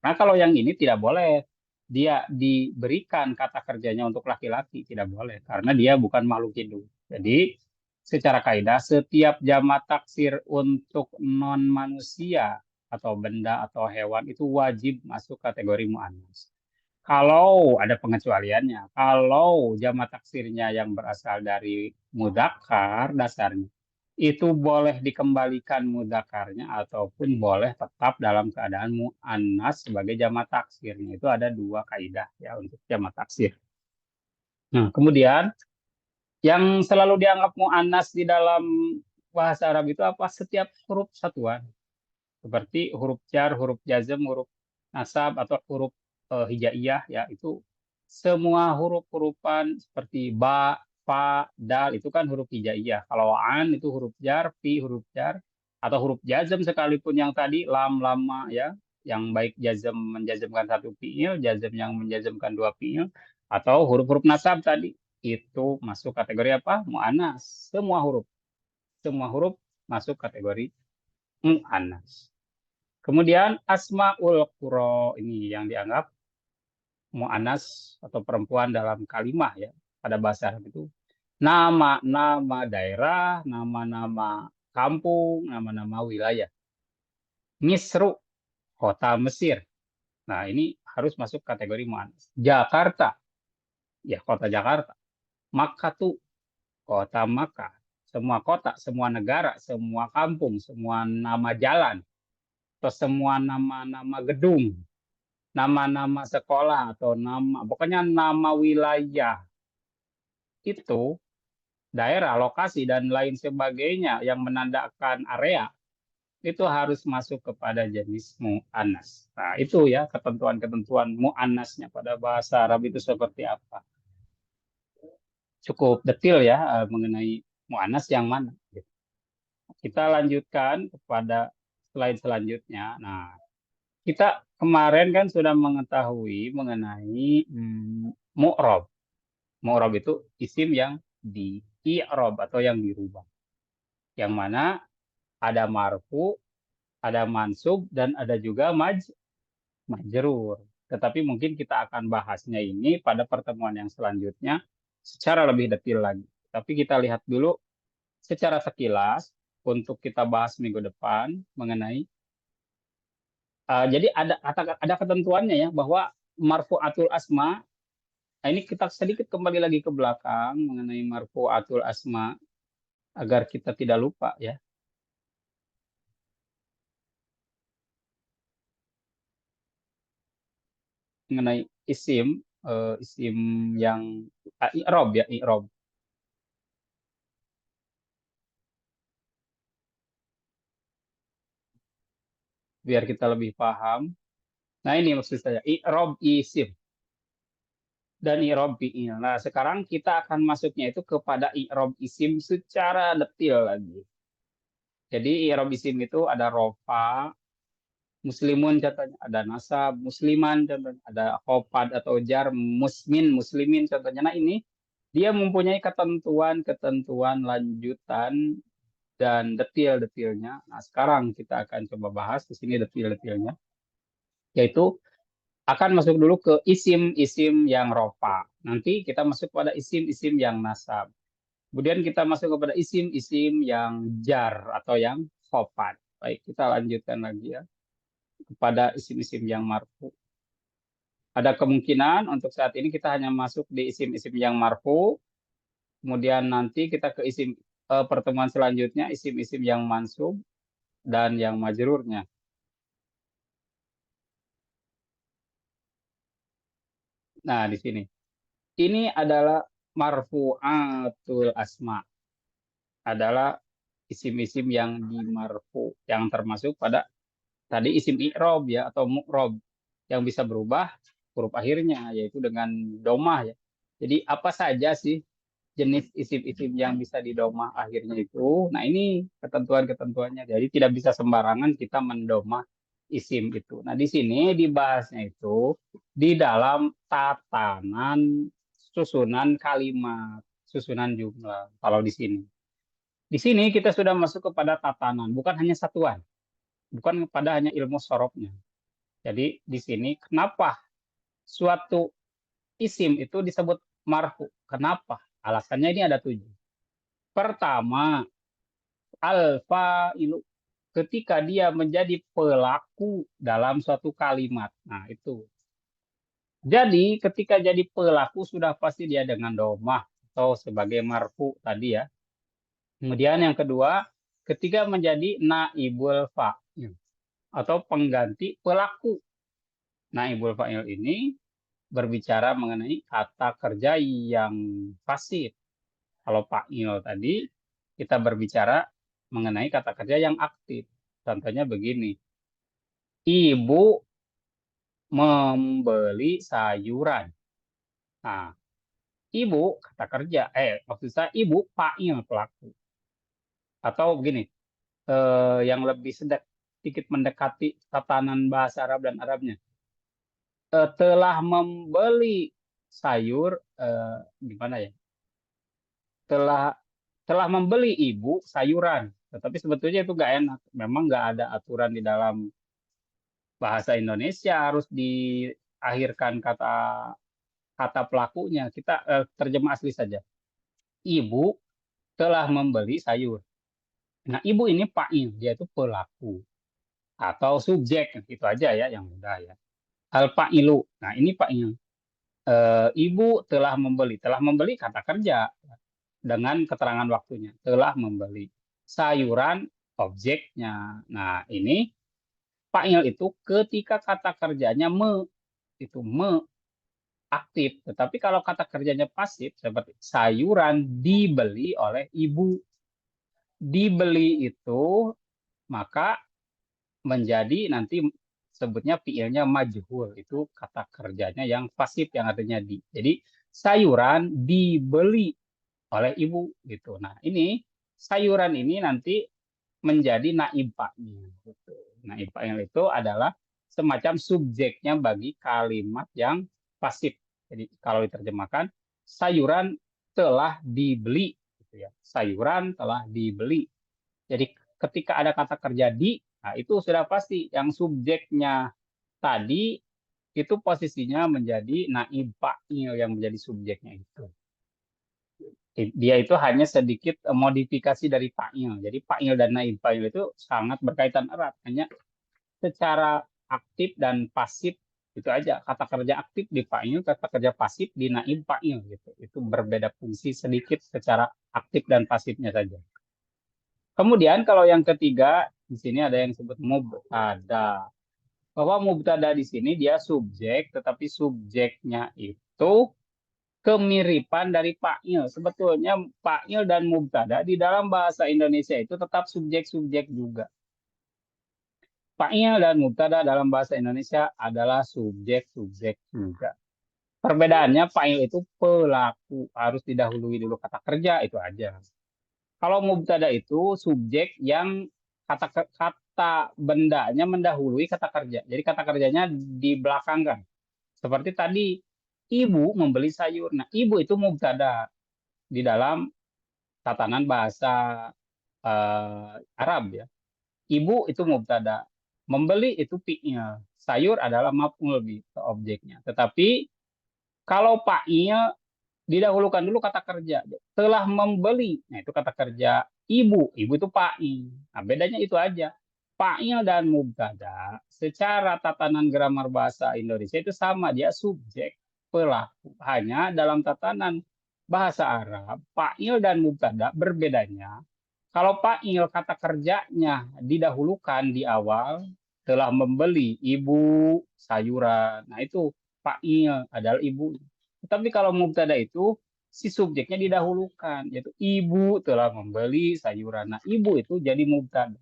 Nah, kalau yang ini tidak boleh. Dia diberikan kata kerjanya untuk laki-laki, tidak boleh. Karena dia bukan makhluk hidup. Jadi, secara kaidah, setiap jamak taksir untuk non-manusia atau benda atau hewan itu wajib masuk kategori mu'annas. Kalau ada pengecualiannya, kalau jamak taksirnya yang berasal dari mudzakkar dasarnya, itu boleh dikembalikan mudzakarnya ataupun boleh tetap dalam keadaan mu'annas sebagai jamak taksirnya. Itu ada dua kaidah ya untuk jamak taksir. Nah, kemudian yang selalu dianggap mu'annas di dalam bahasa Arab itu apa? Setiap huruf satuan. Seperti huruf jar, huruf jazm, huruf nasab atau huruf hijaiyah ya itu semua huruf-hurufan seperti ba, fa, dal itu kan huruf hijaiyah. Kalau an itu huruf jar, fi huruf jar atau huruf jazm sekalipun yang tadi lam, lama ya yang baik jazm menjazmkan satu fiil, jazm yang menjazmkan dua fiil atau huruf-huruf nasab tadi itu masuk kategori apa? Mu'annas. Semua huruf masuk kategori mu'annas. Kemudian asmaul qura ini yang dianggap mu'annas atau perempuan dalam kalimah ya pada bahasa Arab itu nama-nama daerah, nama-nama kampung, nama-nama wilayah. Misru, kota Mesir. Nah, ini harus masuk kategori mu'annas. Jakarta, ya kota Jakarta. Makkah, kota Makkah. Semua kota, semua negara, semua kampung, semua nama jalan, atau semua nama-nama gedung, nama-nama sekolah atau nama pokoknya nama wilayah itu daerah, lokasi dan lain sebagainya yang menandakan area itu harus masuk kepada jenis mu'annas. Nah, itu ya ketentuan-ketentuan mu'annasnya pada bahasa Arab itu seperti apa. Cukup detail ya mengenai mu'annas yang mana. Kita lanjutkan kepada slide selanjutnya. Nah, kita kemarin kan sudah mengetahui mengenai mu'rob. Mu'rob itu isim yang di i'rob atau yang dirubah. Yang mana ada marfu, ada mansub, dan ada juga majrur. Tetapi mungkin kita akan bahasnya ini pada pertemuan yang selanjutnya secara lebih detail lagi. Tapi kita lihat dulu secara sekilas untuk kita bahas minggu depan mengenai jadi ada ketentuannya ya bahwa marfu'atul asma. Nah, ini kita sedikit kembali lagi ke belakang mengenai marfu'atul asma agar kita tidak lupa ya mengenai isim yang i'rob ya i'rob biar kita lebih paham. Nah, ini maksud saya i'rob isim dan i'rob fi'il. Nah, sekarang kita akan masuknya itu kepada i'rob isim secara detail lagi. Jadi i'rob isim itu ada rofa, muslimun contohnya, ada nasab, musliman contohnya, ada khofad atau jar, muslimin contohnya. Nah, ini dia mempunyai ketentuan-ketentuan lanjutan dan detail-detailnya. Nah, sekarang kita akan coba bahas di sini detail-detailnya, yaitu akan masuk dulu ke isim-isim yang rofa. Nanti kita masuk pada isim-isim yang nasab. Kemudian kita masuk kepada isim-isim yang jar atau yang khofad. Baik, kita lanjutkan lagi ya kepada isim-isim yang marfu. Ada kemungkinan untuk saat ini kita hanya masuk di isim-isim yang marfu, kemudian nanti kita ke pertemuan selanjutnya isim-isim yang mansub dan yang majrurnya. Nah, di sini. Ini adalah marfu'atul asma. Adalah isim-isim yang dimarfu, yang termasuk pada tadi isim i'rob ya atau mu'rob yang bisa berubah huruf akhirnya yaitu dengan domah ya. Jadi apa saja sih jenis isim-isim yang bisa didomah akhirnya itu? Nah, ini ketentuan-ketentuannya. Jadi tidak bisa sembarangan kita mendomah isim itu. Nah, di sini dibahasnya itu di dalam tatanan susunan kalimat, susunan jumlah. Kalau di sini Di sini kita sudah masuk kepada tatanan, bukan hanya satuan, bukan kepada hanya ilmu sorobnya. Jadi di sini kenapa suatu isim itu disebut marfu? Kenapa? Alasannya ini ada 7. Pertama, al-fa'ilu, ketika dia menjadi pelaku dalam suatu kalimat. Nah, itu. Jadi ketika jadi pelaku sudah pasti dia dengan domah atau sebagai marfu tadi ya. Kemudian yang kedua, ketika menjadi naibul fa'il atau pengganti pelaku. Naibul fa'il ini berbicara mengenai kata kerja yang pasif. Kalau fa'il tadi kita berbicara mengenai kata kerja yang aktif. Contohnya begini. Ibu membeli sayuran. Nah, ibu kata kerja, maksud saya ibu fa'il pelaku. Atau begini, yang lebih sedikit mendekati tatanan bahasa Arab dan Arabnya. Telah membeli sayur, gimana ya? Telah membeli ibu sayuran, tetapi sebetulnya itu nggak enak. Memang nggak ada aturan di dalam bahasa Indonesia harus diakhirkan kata kata pelakunya. Kita terjemah asli saja. Ibu telah membeli sayur. Nah, ibu ini fa'il, dia itu pelaku atau subjek, itu aja ya yang mudah ya. Al fa'ilu. Nah, ini fa'il. Ibu telah membeli. Telah membeli kata kerja dengan keterangan waktunya. Telah membeli. Sayuran objeknya. Nah, ini fa'il itu ketika kata kerjanya itu aktif. Tetapi kalau kata kerjanya pasif seperti sayuran dibeli oleh ibu. Dibeli itu maka menjadi nanti sebutnya fiilnya majhul, itu kata kerjanya yang pasif yang artinya di. Jadi sayuran dibeli oleh ibu gitu. Nah, ini sayuran ini nanti menjadi naib fa'il gitu. Naib fa'il itu adalah semacam subjeknya bagi kalimat yang pasif. Jadi kalau diterjemahkan sayuran telah dibeli gitu ya. Sayuran telah dibeli. Jadi ketika ada kata kerja di, nah itu sudah pasti yang subjeknya tadi itu posisinya menjadi naib fa'il yang menjadi subjeknya itu. Dia itu hanya sedikit modifikasi dari fa'il. Jadi fa'il dan naib fa'il itu sangat berkaitan erat. Hanya secara aktif dan pasif itu aja. Kata kerja aktif di fa'il, kata kerja pasif di naib fa'il gitu. Itu berbeda fungsi sedikit secara aktif dan pasifnya saja. Kemudian kalau yang ketiga di sini ada yang disebut mubtada. Bahwa mubtada di sini dia subjek, tetapi subjeknya itu kemiripan dari fa'il. Sebetulnya fa'il dan mubtada di dalam bahasa Indonesia itu tetap subjek-subjek juga. Fa'il dan mubtada dalam bahasa Indonesia adalah subjek-subjek juga. Perbedaannya fa'il itu pelaku, harus didahului dulu kata kerja, itu aja. Kalau mubtada itu subjek yang kata bendanya mendahului kata kerja. Jadi kata kerjanya dibelakangkan. Seperti tadi, ibu membeli sayur. Nah, ibu itu mubtada di dalam tatanan bahasa Arab ya. Ibu itu mubtada. Membeli itu fi'il. Sayur adalah maf'ul bih, objeknya. Tetapi kalau fa'il didahulukan dulu kata kerja. Telah membeli. Nah, itu kata kerja ibu. Ibu itu fa'il. Nah, bedanya itu aja. Fa'il dan mubtada secara tatanan gramar bahasa Indonesia itu sama. Dia subjek pelaku. Hanya dalam tatanan bahasa Arab, fa'il dan mubtada berbedanya. Kalau fa'il kata kerjanya didahulukan di awal, telah membeli ibu sayuran. Nah, itu fa'il adalah ibu. Tapi kalau mubtada itu si subjeknya didahulukan, yaitu ibu telah membeli sayuran. Nah, ibu itu jadi mubtada.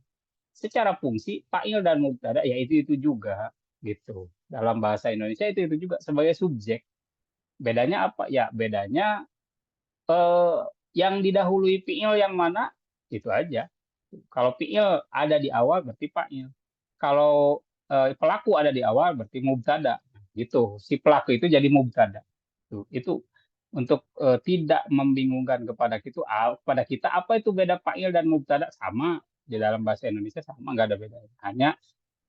Secara fungsi fa'il dan mubtada ya itu juga gitu. Dalam bahasa Indonesia itu juga sebagai subjek. Bedanya apa? Ya bedanya eh, yang didahului fi'il yang mana itu aja. Kalau fi'il ada di awal berarti fa'il. Kalau pelaku ada di awal berarti mubtada. Gitu. Si pelaku itu jadi mubtada. Itu untuk tidak membingungkan kepada kita apa itu beda fa'il dan mubtada, sama di dalam bahasa Indonesia, sama, nggak ada bedanya. Hanya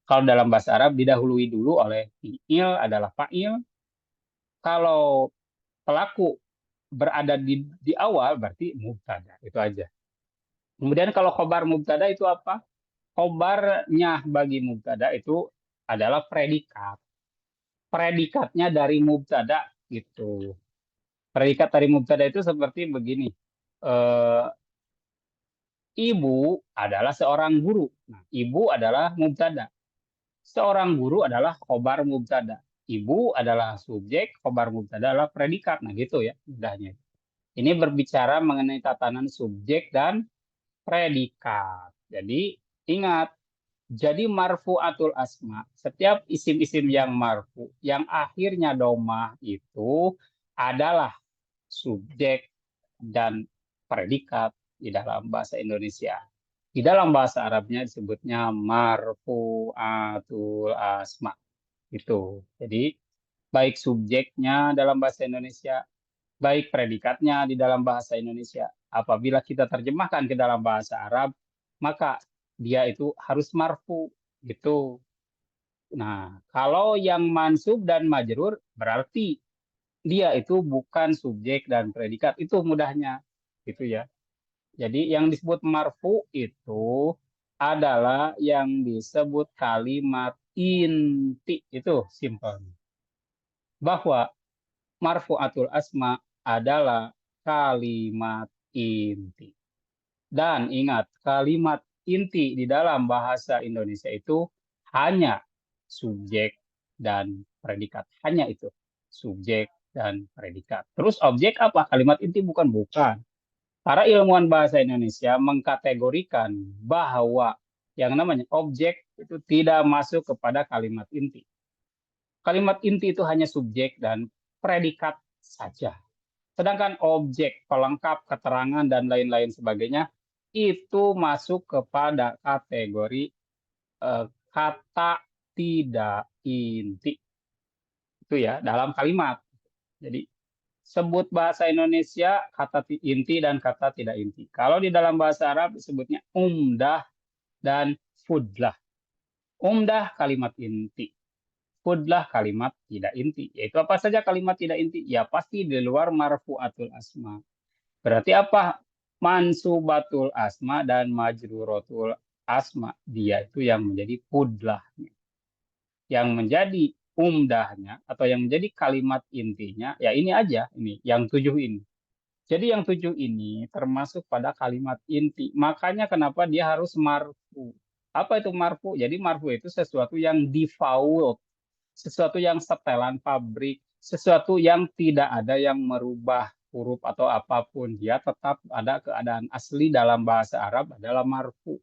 kalau dalam bahasa Arab didahului dulu oleh fi'il adalah fa'il. Kalau pelaku berada di awal berarti mubtada, itu aja. Kemudian kalau khobar mubtada itu apa? Khobarnya bagi mubtada itu adalah predikat. Predikatnya dari mubtada gitu. Predikat dari mubtada itu seperti begini. Eh, Ibu adalah seorang guru. Nah, ibu adalah mubtada. Seorang guru adalah khobar mubtada. Ibu adalah subjek, khobar mubtada adalah predikat. Nah, gitu ya mudahnya. Ini berbicara mengenai tatanan subjek dan predikat. Jadi ingat, jadi marfu'atul asma, setiap isim-isim yang marfu, yang akhirnya domah itu adalah subjek dan predikat di dalam bahasa Indonesia. Di dalam bahasa Arabnya disebutnya marfu'atul asma. Itu. Jadi baik subjeknya dalam bahasa Indonesia, baik predikatnya di dalam bahasa Indonesia. Apabila kita terjemahkan ke dalam bahasa Arab, maka dia itu harus marfu gitu. Nah, kalau yang mansub dan majrur berarti dia itu bukan subjek dan predikat. Itu mudahnya. Gitu ya. Jadi yang disebut marfu itu adalah yang disebut kalimat inti. Itu simpel. Bahwa marfu'atul asma adalah kalimat inti. Dan ingat, kalimat inti di dalam bahasa Indonesia itu hanya subjek dan predikat. Hanya itu, subjek dan predikat. Terus objek apa? Kalimat inti bukan. Para ilmuwan bahasa Indonesia mengkategorikan bahwa yang namanya objek itu tidak masuk kepada kalimat inti. Kalimat inti itu hanya subjek dan predikat saja. Sedangkan objek, pelengkap, keterangan, dan lain-lain sebagainya itu masuk kepada kategori kata tidak inti. Itu ya, dalam kalimat. Jadi, sebut bahasa Indonesia kata inti dan kata tidak inti. Kalau di dalam bahasa Arab disebutnya umdah dan fudlah. Umdah kalimat inti. Fudlah kalimat tidak inti. Yaitu apa saja kalimat tidak inti? Ya pasti di luar marfu'atul asma. Berarti apa? Mansubatul asma dan majruratul asma. Dia itu yang menjadi fudlahnya. Yang menjadi umdahnya atau yang menjadi kalimat intinya, ya ini aja, ini yang 7 ini. Jadi yang 7 ini termasuk pada kalimat inti. Makanya kenapa dia harus marfu. Apa itu marfu? Jadi marfu itu sesuatu yang default, sesuatu yang setelan pabrik, sesuatu yang tidak ada yang merubah huruf atau apapun. Dia tetap ada keadaan asli dalam bahasa Arab adalah marfu.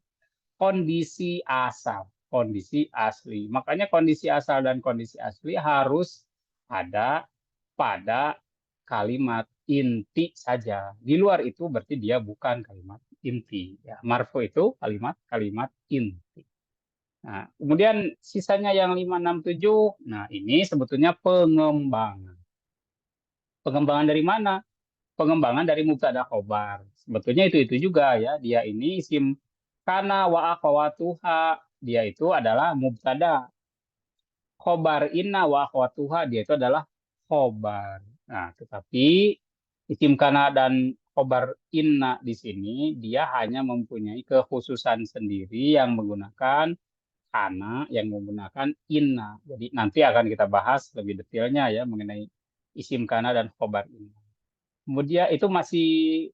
Kondisi asal, kondisi asli. Makanya kondisi asal dan kondisi asli harus ada pada kalimat inti saja. Di luar itu berarti dia bukan kalimat inti. Ya, marfu itu kalimat-kalimat inti. Nah, kemudian sisanya yang 5, 6, 7, nah ini sebetulnya pengembangan. Pengembangan dari mana? Pengembangan dari mubtada khobar. Sebetulnya itu juga ya. Dia ini isim kana wa akhawatuha. Dia itu adalah mubtada. Khobar inna wa akhawatuha. Dia itu adalah khobar. Nah, tetapi isim kana dan khobar inna di sini dia hanya mempunyai kekhususan sendiri yang menggunakan kana, yang menggunakan inna. Jadi nanti akan kita bahas lebih detailnya ya mengenai isim kana dan khobar inna. Kemudian itu masih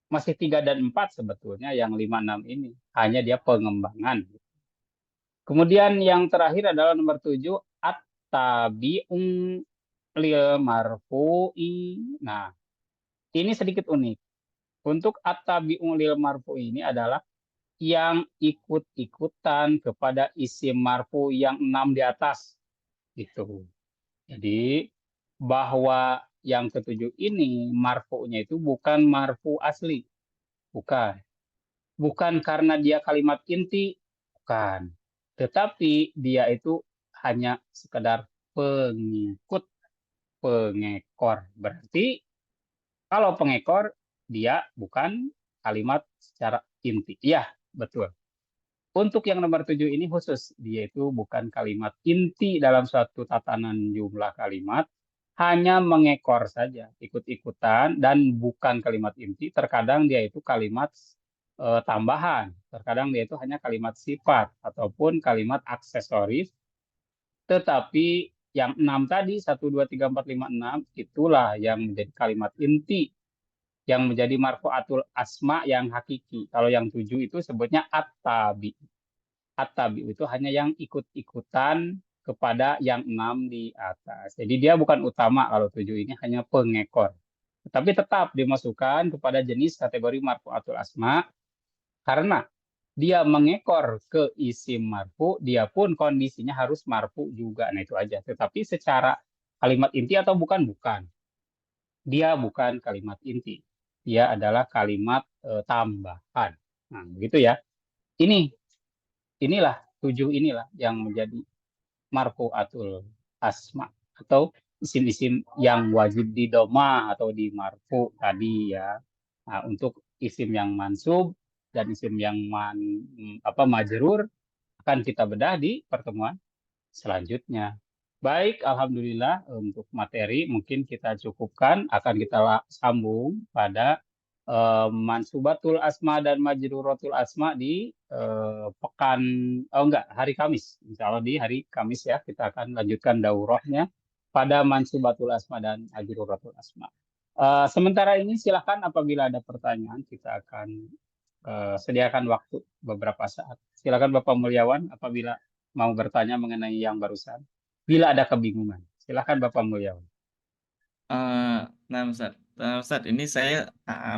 3 dan 4 sebetulnya yang 5, 6 ini. Hanya dia pengembangan. Kemudian yang terakhir adalah nomor 7, at-tabi'un lil marfu'i. Nah, ini sedikit unik. Untuk at-tabi'un lil marfu'i ini adalah yang ikut-ikutan kepada isim marfu yang 6 di atas. Gitu. Jadi bahwa yang ketujuh ini marfu'nya itu bukan marfu asli. Bukan. Bukan karena dia kalimat inti, bukan. Tetapi dia itu hanya sekedar pengikut, pengekor. Berarti Kalau pengekor, dia bukan kalimat secara inti. Iya, betul. Untuk yang nomor 7 ini khusus, dia itu bukan kalimat inti dalam suatu tatanan jumlah kalimat, hanya mengekor saja, ikut-ikutan, dan bukan kalimat inti. Terkadang dia itu kalimat tambahan, terkadang dia itu hanya kalimat sifat, ataupun kalimat aksesoris, tetapi yang 6 tadi, 1, 2, 3, 4, 5, 6, itulah yang menjadi kalimat inti, yang menjadi marfu'atul asma yang hakiki. Kalau yang 7 itu sebutnya at-tabi. At-tabi itu hanya yang ikut-ikutan kepada yang 6 di atas. Jadi dia bukan utama, kalau 7 ini hanya pengekor. Tetapi tetap dimasukkan kepada jenis kategori marfu'atul asma, karena dia mengekor ke isim marfu, dia pun kondisinya harus marfu juga. Nah itu aja. Tetapi secara kalimat inti atau bukan? Bukan. Dia bukan kalimat inti. Dia adalah kalimat tambahan. Nah, begitu ya. Ini inilah 7 inilah yang menjadi marfu'atul asma, atau isim-isim yang wajib di doma atau di marfu tadi ya. Nah, untuk isim yang mansub dan isim yang majrur akan kita bedah di pertemuan selanjutnya. Baik, alhamdulillah untuk materi mungkin kita cukupkan, akan kita sambung pada mansubatul asma dan majruratul asma di pekan, oh enggak, hari Kamis. Insya Allah di hari Kamis ya, kita akan lanjutkan daurahnya pada mansubatul asma dan majruratul asma. Sementara ini silakan apabila ada pertanyaan, kita akan sediakan waktu beberapa saat. Silakan Bapak Mulyawan apabila mau bertanya mengenai yang barusan. Bila ada kebingungan, silakan Bapak Mulyawan.
Eh, nah, Ustaz, ini saya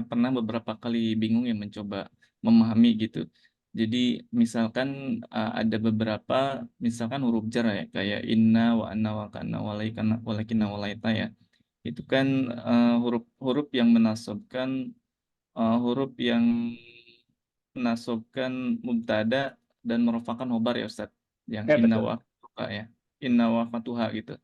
pernah beberapa kali bingung ya mencoba memahami gitu. Jadi misalkan ada beberapa, misalkan huruf jar ya, kayak inna wa anna wa kana walaikana walakina walaita ya. Itu kan huruf-huruf yang menasabkan huruf yang menasabkan mubtada dan merupakan khobar ya Ustaz. Yang
Ya
inna
betul.
wa fatuha ya. Inna wa fatuha gitu.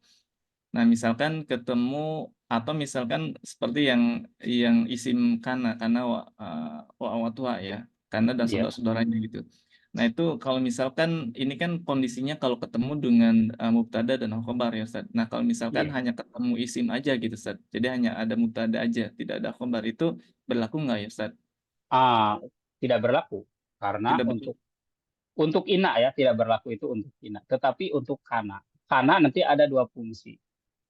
Nah, misalkan ketemu atau misalkan seperti yang isim kana wa awatuha ya, kana dan
Iya.
saudara-saudaranya gitu. Nah, itu kalau misalkan ini kan kondisinya kalau ketemu dengan mubtada dan khobar ya Ustaz. Nah, kalau misalkan
Iya.
hanya ketemu isim aja gitu Ustaz. Jadi hanya ada mubtada aja, tidak ada khobar, itu berlaku nggak ya Ustaz?
Ah, tidak berlaku karena
Tidak berlaku.
untuk ina ya, tidak berlaku itu untuk ina. Tetapi untuk kana, kana nanti ada dua fungsi.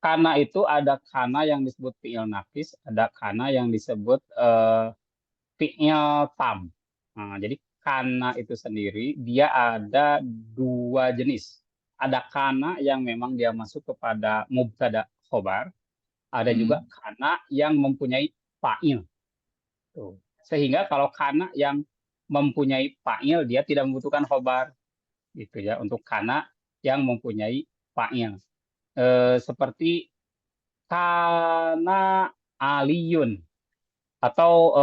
Kana itu ada kana yang disebut fi'il nafis, ada kana yang disebut fi'il tam. Nah, jadi kana itu sendiri dia ada dua jenis. Ada kana yang memang dia masuk kepada mubtada khobar, ada juga
Hmm.
kana yang mempunyai fa'il. Tuh. Sehingga kalau kana yang mempunyai fa'il dia tidak membutuhkan khobar gitu ya, untuk kana yang mempunyai fa'il. Seperti kana aliyun, atau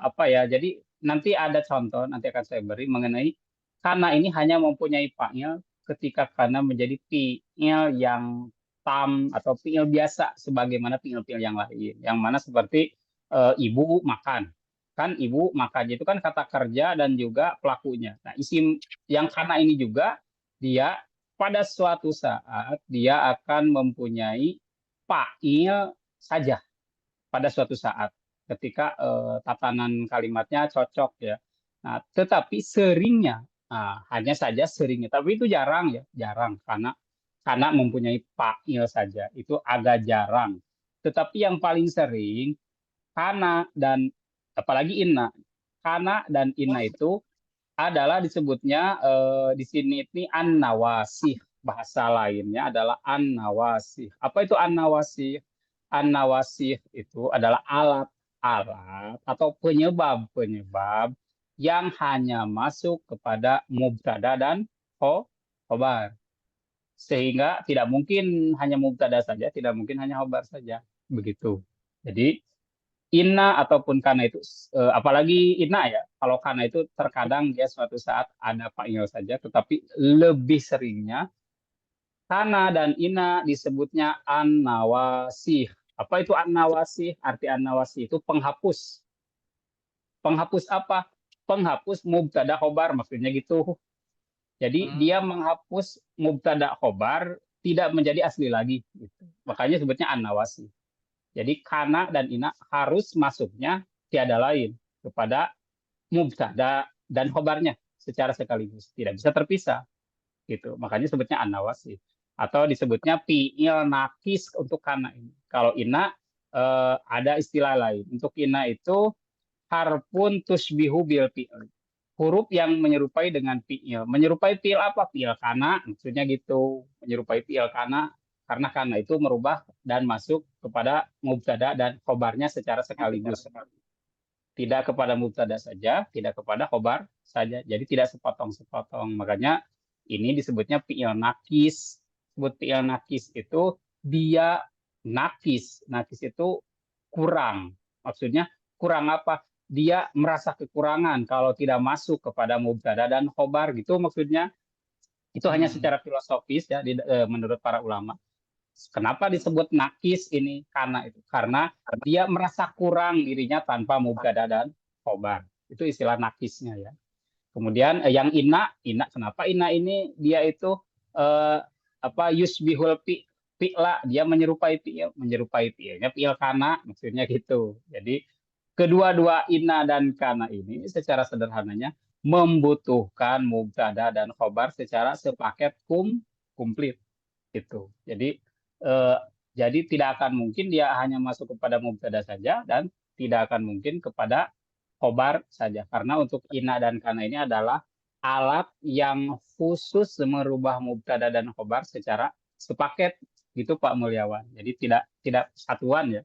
apa ya, jadi nanti ada contoh, nanti akan saya beri mengenai karena ini hanya mempunyai fa'il ketika karena menjadi fi'il yang tam atau fi'il biasa sebagaimana fi'il-fi'il yang lain, yang mana seperti ibu makan, kan ibu makan itu kan kata kerja dan juga pelakunya. Nah, isim yang karena ini juga dia pada suatu saat dia akan mempunyai fa'il saja pada suatu saat ketika tatanan kalimatnya cocok ya. Nah, tetapi seringnya, hanya saja seringnya, tapi itu jarang ya, jarang karena mempunyai fa'il saja itu agak jarang. Tetapi yang paling sering karena dan apalagi inna, karena dan inna itu adalah disebutnya di sini ini an-nawasih. Bahasa lainnya adalah an-nawasih. Apa itu an-nawasih? An-nawasih itu adalah alat-alat atau penyebab-penyebab yang hanya masuk kepada mubtada dan khobar. Sehingga tidak mungkin hanya mubtada saja, tidak mungkin hanya khobar saja. Begitu. Jadi inna ataupun kana itu apalagi inna ya. Kalau kana itu terkadang dia suatu saat ada fa'il saja, tetapi lebih seringnya kana dan inna disebutnya an-nawasih. Apa itu an-nawasih? Arti an-nawasih itu penghapus. Penghapus apa? Penghapus mubtada khobar, maksudnya gitu. Jadi dia menghapus mubtada khobar tidak menjadi asli lagi. Gitu. Makanya sebutnya an-nawasih. Jadi kana dan ina harus masuknya tiada lain kepada mubtada dan khobarnya secara sekaligus. Tidak bisa terpisah. Gitu. Makanya sebutnya an-nawasih. Atau disebutnya fi'il nakis untuk kana ini. Kalau ina ada istilah lain. Untuk ina itu harfun tusbihu bil fi'il. Huruf yang menyerupai dengan fi'il. Menyerupai fi'il apa? Fi'il kana, maksudnya gitu. Menyerupai fi'il karena kana itu merubah dan masuk kepada mubtada dan khobarnya secara sekaligus. Tidak kepada mubtada saja, tidak kepada khobar saja. Jadi tidak sepotong-sepotong. Makanya ini disebutnya fi'il nakis. Sebut fi'il nakis itu dia nakis. Nakis itu kurang. Maksudnya kurang apa? Dia merasa kekurangan kalau tidak masuk kepada mubtada dan khobar gitu maksudnya. Itu hanya secara filosofis ya menurut para ulama. Kenapa disebut nakis ini? Karena dia merasa kurang dirinya tanpa mubtada dan khobar. Itu istilah nakisnya ya. Kemudian yang ina kenapa ina ini dia itu yusbihul fi'la, dia menyerupai fi'ilnya fi'il kana maksudnya gitu. Jadi kedua-dua ina dan kana ini secara sederhananya membutuhkan mubtada dan khobar secara sepaket komplit itu. Eh, jadi tidak akan mungkin dia hanya masuk kepada mubtada saja dan tidak akan mungkin kepada khobar saja. Karena untuk ina dan kana ini adalah alat yang khusus merubah mubtada dan khobar secara sepaket gitu Pak Mulyawan. Jadi tidak satuan ya,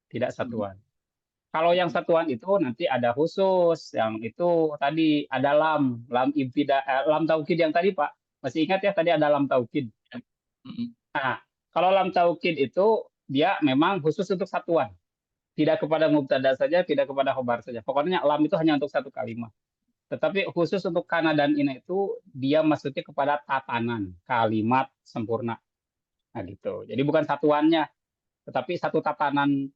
tidak satuan. Kalau yang satuan itu nanti ada khusus, yang itu tadi ada lam taukid yang tadi Pak. Masih ingat ya tadi ada lam taukid. Nah, kalau lam taukid itu dia memang khusus untuk satuan. Tidak kepada mubtada saja, tidak kepada khobar saja. Pokoknya lam itu hanya untuk satu kalimat. Tetapi khusus untuk kana dan ina itu dia maksudnya kepada tatanan kalimat sempurna. Nah gitu. Jadi bukan satuannya, tetapi satu tatanan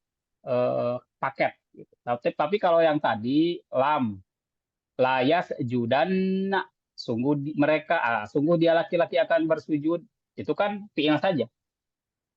paket. Gitu. Tapi kalau yang tadi lam layas judanna sungguh dia laki-laki akan bersujud itu kan fi'il saja,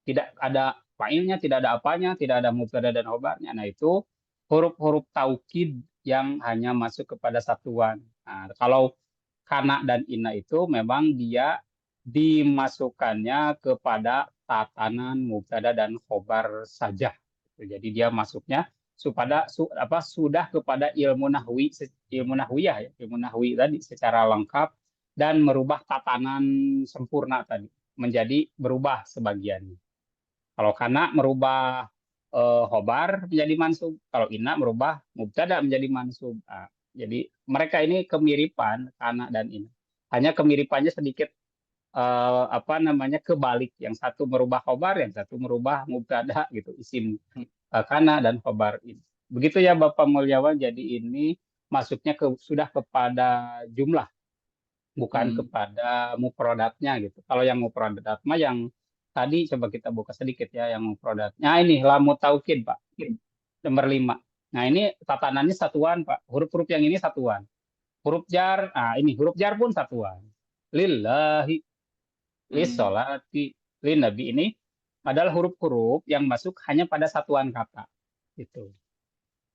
tidak ada fa'ilnya, tidak ada apanya, tidak ada mubtada dan khobarnya. Nah, itu huruf-huruf taukid yang hanya masuk kepada satuan. Nah, kalau kana dan ina itu memang dia dimasukkannya kepada tatanan mubtada dan khobar saja. Jadi dia masuknya sudah kepada ilmu nahwiyah ya, ilmu nahwi tadi secara lengkap dan merubah tatanan sempurna tadi menjadi berubah sebagiannya. Kalau kana merubah khobar menjadi mansub, kalau ina merubah mubtada menjadi mansub. Nah, jadi mereka ini kemiripan kana dan ina. Hanya kemiripannya sedikit kebalik. Yang satu merubah khobar, yang satu merubah mubtada gitu, isim kana dan khobar ini. Begitu ya Bapak Mulyawan. Jadi ini masuknya sudah kepada jumlah, bukan kepada mufradatnya gitu. Kalau yang mufradat mah yang tadi coba kita buka sedikit ya yang mufradat. Nah ini lamu taukid Pak, nomor 5. Nah ini tatanannya satuan Pak. Huruf-huruf yang ini satuan. Huruf jar, nah ini huruf jar pun satuan. Lillahi, lissolati, linabi ini adalah huruf-huruf yang masuk hanya pada satuan kata. Gitu.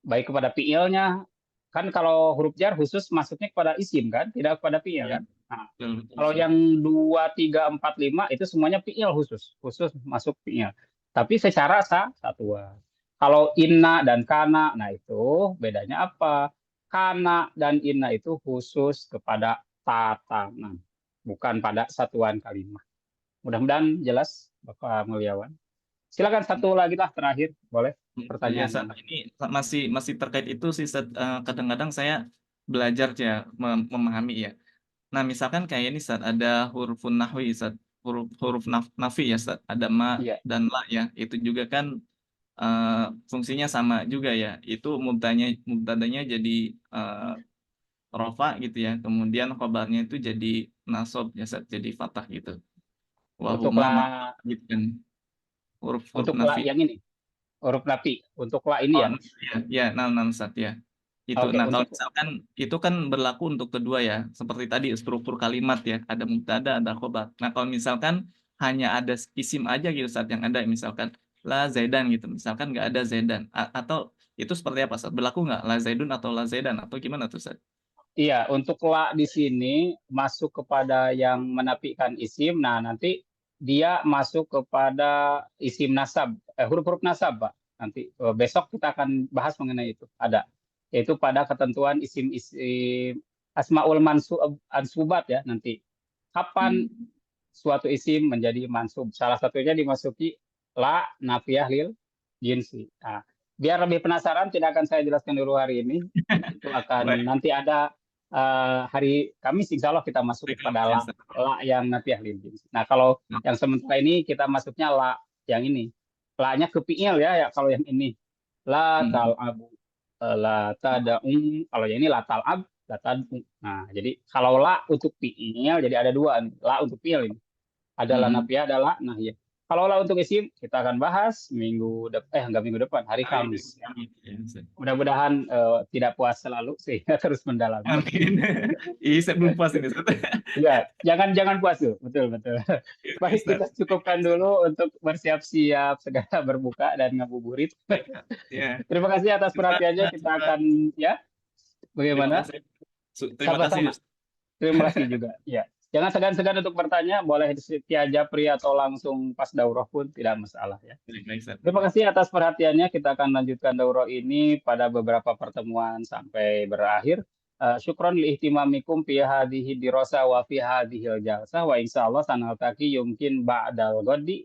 Baik kepada fiilnya, kan kalau huruf jar khusus masuknya kepada isim kan, tidak kepada fiil kan. Nah, kalau yang 2, 3, 4, 5 itu semuanya fiil khusus masuk fiil. Tapi secara satuan. Kalau inna dan kana, nah itu bedanya apa? Kana dan inna itu khusus kepada tatanan, bukan pada satuan kalimat. Mudah-mudahan jelas Bapak Mulyawan. Silakan satu lagi lah terakhir, boleh
Ya,
pertanyaan.
ini masih terkait itu sih. Kadang-kadang saya belajar ya memahami ya. Nah, misalkan kayak ini saat ada hurufun nahwi, saat huruf nafi ya, saat ada ma
Iya,
dan la ya, itu juga kan eh, fungsinya sama juga ya. Itu mubtadanya jadi rofa gitu ya. Kemudian khobarnya itu jadi nasob ya, Sat, jadi fathah gitu.
untuk
Wahuma ma
la
gitu kan. Huruf
untuk la
nafi.
yang ini. huruf nafi untuk la ini
Oh,
ya.
ya, nah, Ustaz ya. Itu.
Oke,
Nah, kalau
untuk
misalkan itu kan berlaku untuk kedua ya, seperti tadi struktur kalimat ya, ada mubtada, ada khobar. Nah, kalau misalkan hanya ada isim aja gitu saat yang ada, misalkan la zaidan gitu, misalkan nggak ada zaidan, atau itu seperti apa Ustaz? Berlaku nggak la zaidun atau la zaidan atau gimana tuh Ustaz?
iya, untuk la di sini masuk kepada yang menafikan isim. Nah, nanti dia masuk kepada isim nasab, huruf-huruf nasab, Pak. Nanti besok kita akan bahas mengenai itu. Ada, yaitu pada ketentuan isim-isim asmaul ansubat ya nanti. Kapan
Hmm.
suatu isim menjadi mansub? Salah satunya dimasuki la nafiyah lil jinsi. Nah, biar lebih penasaran, tidak akan saya jelaskan dulu hari ini. Itu akan
Baik,
nanti ada hari Kamis, insya Allah kita masuk
baik,
kepada
ya,
la,
Ustaz.
la yang nafiah lil jins. Nah, kalau yang sementara ini kita masuknya la yang ini. La-nya ke fi'il ya kalau yang ini. La
Hmm.
tal'abu, la tada'um. Kalau yang ini la tal'ab, la tad'u. Nah, jadi kalau la untuk fi'il, jadi ada dua nih. La untuk fi'il ini. Ada la
Hmm.
nafiah, ada la nahiyah. Kalau la untuk isim, kita akan bahas minggu depan, enggak minggu depan, hari
Hari
Kamis.
ini, ya, Ustaz.
Mudah-mudahan tidak puas selalu sehingga terus mendalami.
Amin. Iya, saya belum puas ini Ustaz.
Ya, jangan jangan puas tuh, betul betul.
Oke,
Baik,
Ustaz.
kita cukupkan dulu untuk bersiap-siap segera berbuka dan ngabuburit.
Baik, Kak. Ya.
Terima kasih atas
Coba,
perhatiannya. Kita
coba.
akan ya,
Terima
bagaimana?
kasih. Terima kasih,
Sama-sama.
Ustaz.
Terima kasih juga. Ya, jangan segan-segan untuk bertanya. Boleh via Japri atau langsung pas daurah pun tidak masalah ya.
Baik, baik, Ustaz.
Terima kasih atas perhatiannya. Kita akan lanjutkan daurah ini pada beberapa pertemuan sampai berakhir. Syukron li ihtimamikum fi hadhihi dirasa wa fi hadhil jalsah wa insyaallah sanaltaqi yumkin ba'dal ghadi.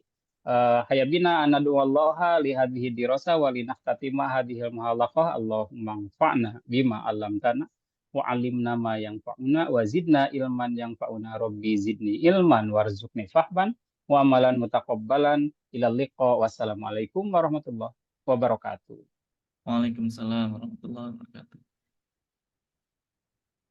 Hayabina an nad'ullaha li hadhihi dirasa wa li nahtatima hadhil muhalaqah. Allahumma anfa'na bima 'allamtana wa 'allimna ma yanfa'una wa zidna ilman yanfa'una rabbi zidni ilman warzuqni fahman wa amalan mutaqabbalan. Ilal liqa. Wassalamualaikum warahmatullahi wabarakatuh.
Waalaikumsalam warahmatullahi wabarakatuh.